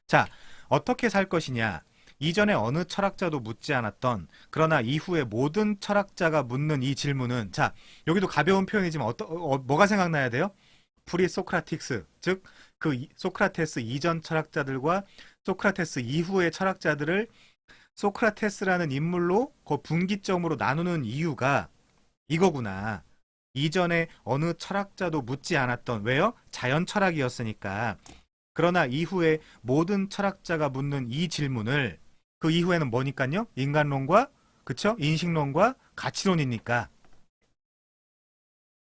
자, 어떻게 살 것이냐? 이전에 어느 철학자도 묻지 않았던, 그러나 이후에 모든 철학자가 묻는 이 질문은, 자, 여기도 가벼운 표현이지만 뭐가 생각나야 돼요? 프리소크라틱스, 즉 그 소크라테스 이전 철학자들과 소크라테스 이후의 철학자들을 소크라테스라는 인물로 그 분기점으로 나누는 이유가 이거구나. 이전에 어느 철학자도 묻지 않았던, 왜요? 자연 철학이었으니까. 그러나 이후에 모든 철학자가 묻는 이 질문을, 그 이후에는 뭐니까요? 인간론과, 그쵸? 인식론과 가치론이니까.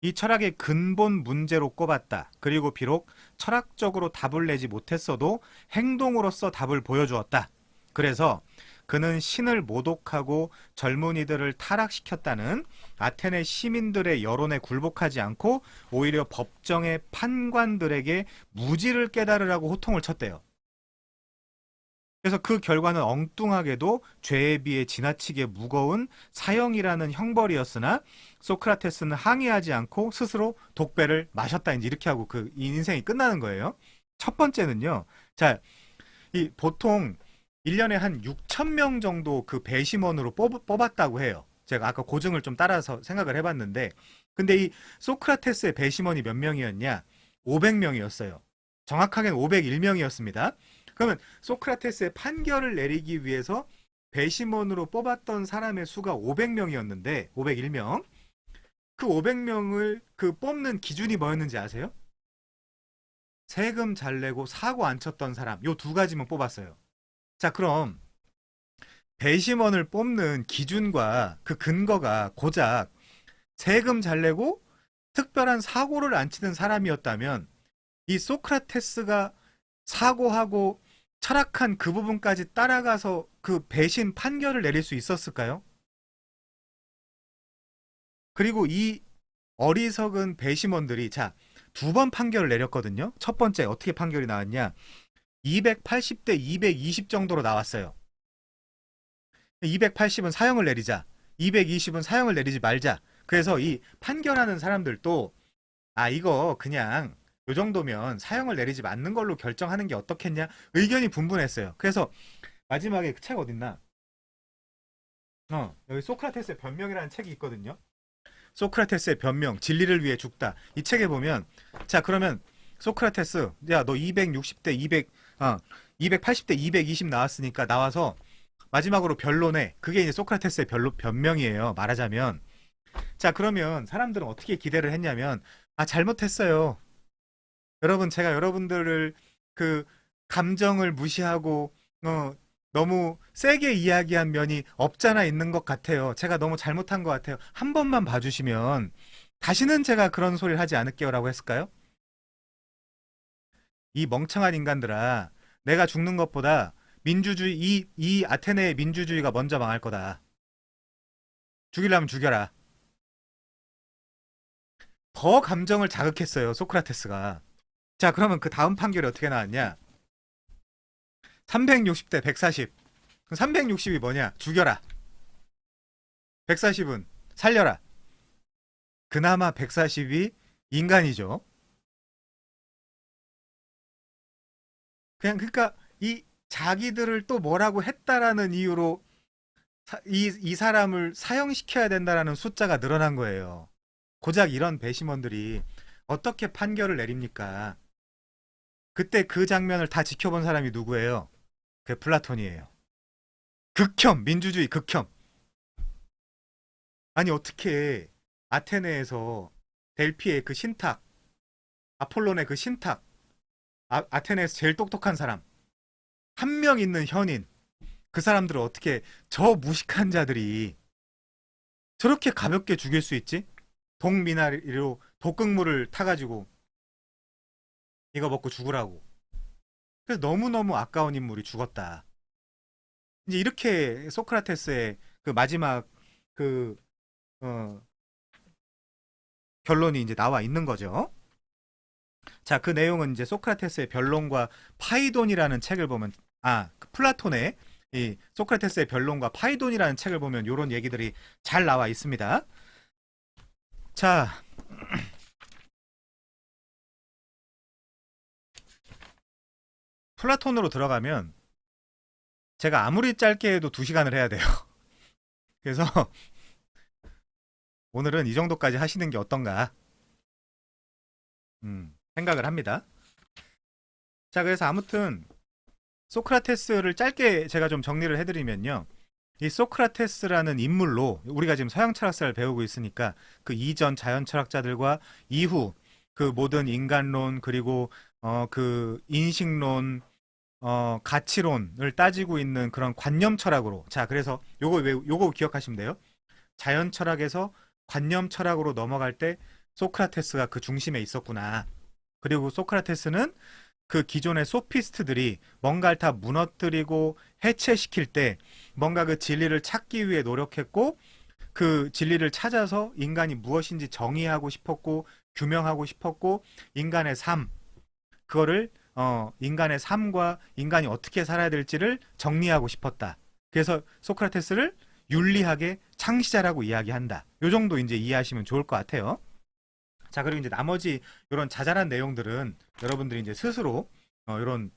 이 철학의 근본 문제로 꼽았다. 그리고 비록 철학적으로 답을 내지 못했어도 행동으로서 답을 보여주었다. 그래서 그는 신을 모독하고 젊은이들을 타락시켰다는 아테네 시민들의 여론에 굴복하지 않고 오히려 법정의 판관들에게 무지를 깨달으라고 호통을 쳤대요. 그래서 그 결과는 엉뚱하게도 죄에 비해 지나치게 무거운 사형이라는 형벌이었으나 소크라테스는 항의하지 않고 스스로 독배를 마셨다. 이제 이렇게 하고 그 인생이 끝나는 거예요. 첫 번째는요. 자, 이 보통 1년에 한 6천 명 정도 그 배심원으로 뽑았다고 해요. 제가 아까 고증을 좀 따라서 생각을 해봤는데, 근데 이 소크라테스의 배심원이 몇 명이었냐? 500명이었어요. 정확하게는 501명이었습니다. 그러면 소크라테스의 판결을 내리기 위해서 배심원으로 뽑았던 사람의 수가 500명이었는데, 501명. 그 500명을 그 뽑는 기준이 뭐였는지 아세요? 세금 잘 내고 사고 안 쳤던 사람, 요 두 가지만 뽑았어요. 자, 그럼 배심원을 뽑는 기준과 그 근거가 고작 세금 잘 내고 특별한 사고를 안 치는 사람이었다면 이 소크라테스가 사고하고 철학한 그 부분까지 따라가서 그 배심 판결을 내릴 수 있었을까요? 그리고 이 어리석은 배심원들이 자, 두 번 판결을 내렸거든요. 첫 번째 어떻게 판결이 나왔냐? 280대 220 정도로 나왔어요. 280은 사형을 내리자. 220은 사형을 내리지 말자. 그래서 이 판결하는 사람들도 아, 이거 그냥 요 정도면 사형을 내리지 않는 걸로 결정하는 게 어떻겠냐? 의견이 분분했어요. 그래서 마지막에 그 책 어딨나? 여기 소크라테스의 변명이라는 책이 있거든요. 소크라테스의 변명, 진리를 위해 죽다. 이 책에 보면 자, 그러면 소크라테스, 야, 너 260대 280대 220 나왔으니까 나와서 마지막으로 변론해. 그게 이제 소크라테스의 변명이에요. 말하자면. 자, 그러면 사람들은 어떻게 기대를 했냐면, 아, 잘못했어요. 여러분, 제가 여러분들을 그 감정을 무시하고, 너무 세게 이야기한 면이 없잖아 있는 것 같아요. 제가 너무 잘못한 것 같아요. 한 번만 봐주시면, 다시는 제가 그런 소리를 하지 않을게요라고 했을까요? 이 멍청한 인간들아, 내가 죽는 것보다 민주주의, 이 아테네의 민주주의가 먼저 망할 거다. 죽이려면 죽여라. 더 감정을 자극했어요, 소크라테스가. 자, 그러면 그 다음 판결이 어떻게 나왔냐? 360대 140. 360이 뭐냐? 죽여라. 140은 살려라. 그나마 140이 인간이죠. 그러니까 이 자기들을 또 뭐라고 했다라는 이유로 이 사람을 사형시켜야 된다라는 숫자가 늘어난 거예요. 고작 이런 배심원들이 어떻게 판결을 내립니까? 그때 그 장면을 다 지켜본 사람이 누구예요? 그 플라톤이에요. 극혐, 민주주의 극혐. 아니 어떻게 아테네에서 델피의 그 신탁, 아폴론의 그 신탁, 아테네에서 제일 똑똑한 사람, 한 명 있는 현인, 그 사람들을 어떻게 저 무식한 자들이 저렇게 가볍게 죽일 수 있지? 동미나리로 독극물을 타가지고 이거 먹고 죽으라고. 그래서 너무너무 아까운 인물이 죽었다. 이제 이렇게 소크라테스의 그 마지막 그 어, 결론이 이제 나와 있는 거죠. 자, 그 내용은 이제 소크라테스의 변론과 파이돈이라는 책을 보면, 그 플라톤의 이 소크라테스의 변론과 파이돈이라는 책을 보면 이런 얘기들이 잘 나와 있습니다. 자, 플라톤으로 들어가면 제가 아무리 짧게 해도 2시간을 해야 돼요. 그래서 오늘은 이 정도까지 하시는 게 어떤가 생각을 합니다. 자, 그래서 아무튼 소크라테스를 짧게 제가 좀 정리를 해드리면요. 이 소크라테스라는 인물로 우리가 지금 서양 철학사를 배우고 있으니까 그 이전 자연 철학자들과 이후 그 모든 인간론 그리고 그 인식론 가치론을 따지고 있는 그런 관념 철학으로, 자, 그래서 요거 기억하시면 돼요. 자연 철학에서 관념 철학으로 넘어갈 때 소크라테스가 그 중심에 있었구나. 그리고 소크라테스는 그 기존의 소피스트들이 뭔가를 다 무너뜨리고 해체시킬 때 뭔가 그 진리를 찾기 위해 노력했고, 그 진리를 찾아서 인간이 무엇인지 정의하고 싶었고 규명하고 싶었고, 인간의 삶, 그거를 인간의 삶과 인간이 어떻게 살아야 될지를 정리하고 싶었다. 그래서 소크라테스를 윤리학의 창시자라고 이야기한다. 요 정도 이제 이해하시면 좋을 것 같아요. 자, 그리고 이제 나머지 이런 자잘한 내용들은 여러분들이 이제 스스로 이런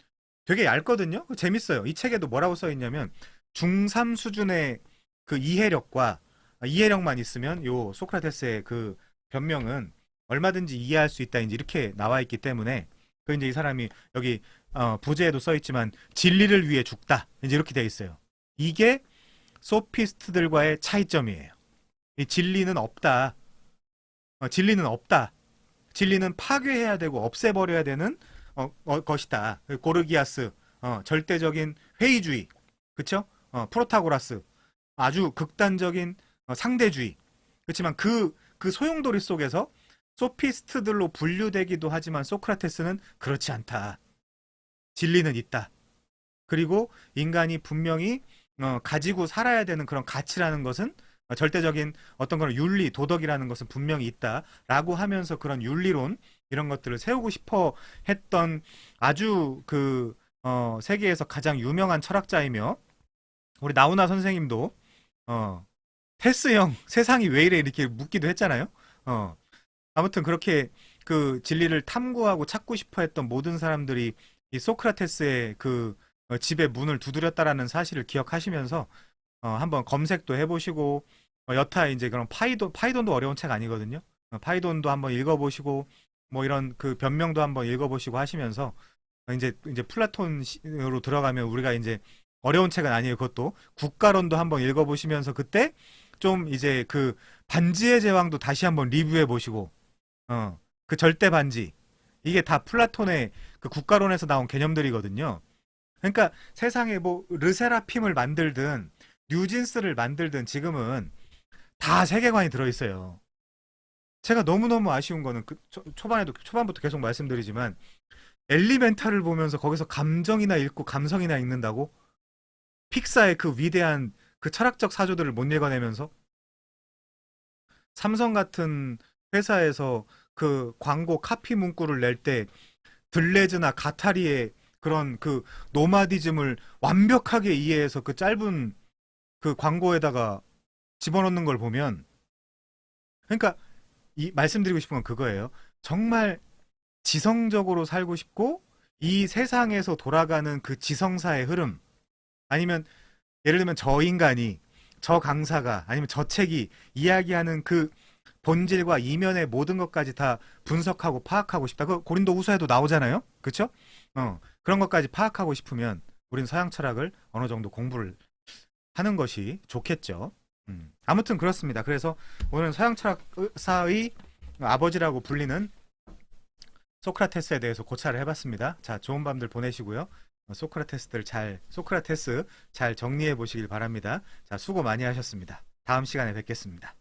되게 얇거든요. 재밌어요. 이 책에도 뭐라고 써 있냐면 중3 수준의 그 이해력만 있으면 요 소크라테스의 그 변명은 얼마든지 이해할 수 있다, 이제 이렇게 나와 있기 때문에, 그 이제 이 사람이 여기 부제에도 써 있지만 진리를 위해 죽다, 이제 이렇게 돼 있어요. 이게 소피스트들과의 차이점이에요. 이 진리는 없다. 진리는 없다. 진리는 파괴해야 되고 없애버려야 되는 것이다. 고르기아스, 절대적인 회의주의, 그쵸? 프로타고라스, 아주 극단적인 상대주의. 그렇지만 그 소용돌이 속에서 소피스트들로 분류되기도 하지만 소크라테스는 그렇지 않다. 진리는 있다. 그리고 인간이 분명히 가지고 살아야 되는 그런 가치라는 것은, 절대적인 어떤 그런 윤리, 도덕이라는 것은 분명히 있다라고 하면서 그런 윤리론 이런 것들을 세우고 싶어 했던 아주 그 세계에서 가장 유명한 철학자이며, 우리 나우나 선생님도 테스형 세상이 왜 이래 이렇게 묻기도 했잖아요. 아무튼 그렇게 그 진리를 탐구하고 찾고 싶어 했던 모든 사람들이 이 소크라테스의 그 집의 문을 두드렸다라는 사실을 기억하시면서 한번 검색도 해보시고, 여타 이제 그런 파이돈도 어려운 책 아니거든요. 파이돈도 한번 읽어보시고, 뭐 이런 그 변명도 한번 읽어보시고 하시면서, 이제 플라톤으로 들어가면 우리가 이제 어려운 책은 아니에요. 그것도 국가론도 한번 읽어보시면서 그때 좀 이제 그 반지의 제왕도 다시 한번 리뷰해 보시고, 그 절대 반지, 이게 다 플라톤의 그 국가론에서 나온 개념들이거든요. 그러니까 세상에 뭐 르세라핌을 만들든 뉴진스를 만들든 지금은 다 세계관이 들어있어요. 제가 너무너무 아쉬운 거는 초반부터 계속 말씀드리지만 엘리멘탈을 보면서 거기서 감정이나 읽고 감성이나 읽는다고? 픽사의 그 위대한 그 철학적 사조들을 못 읽어내면서, 삼성 같은 회사에서 그 광고 카피 문구를 낼 때 들레즈나 가타리의 그런 그 노마디즘을 완벽하게 이해해서 그 짧은 그 광고에다가 집어넣는 걸 보면, 그러니까 이 말씀드리고 싶은 건 그거예요. 정말 지성적으로 살고 싶고 이 세상에서 돌아가는 그 지성사의 흐름, 아니면 예를 들면 저 인간이, 저 강사가, 아니면 저 책이 이야기하는 그 본질과 이면의 모든 것까지 다 분석하고 파악하고 싶다. 그 고린도 후서에도 나오잖아요. 그렇죠? 그런 것까지 파악하고 싶으면 우린 서양 철학을 어느 정도 공부를 하는 것이 좋겠죠. 아무튼 그렇습니다. 그래서 오늘 서양 철학사의 아버지라고 불리는 소크라테스에 대해서 고찰을 해봤습니다. 자, 좋은 밤들 보내시고요. 소크라테스 잘 정리해 보시길 바랍니다. 자, 수고 많이 하셨습니다. 다음 시간에 뵙겠습니다.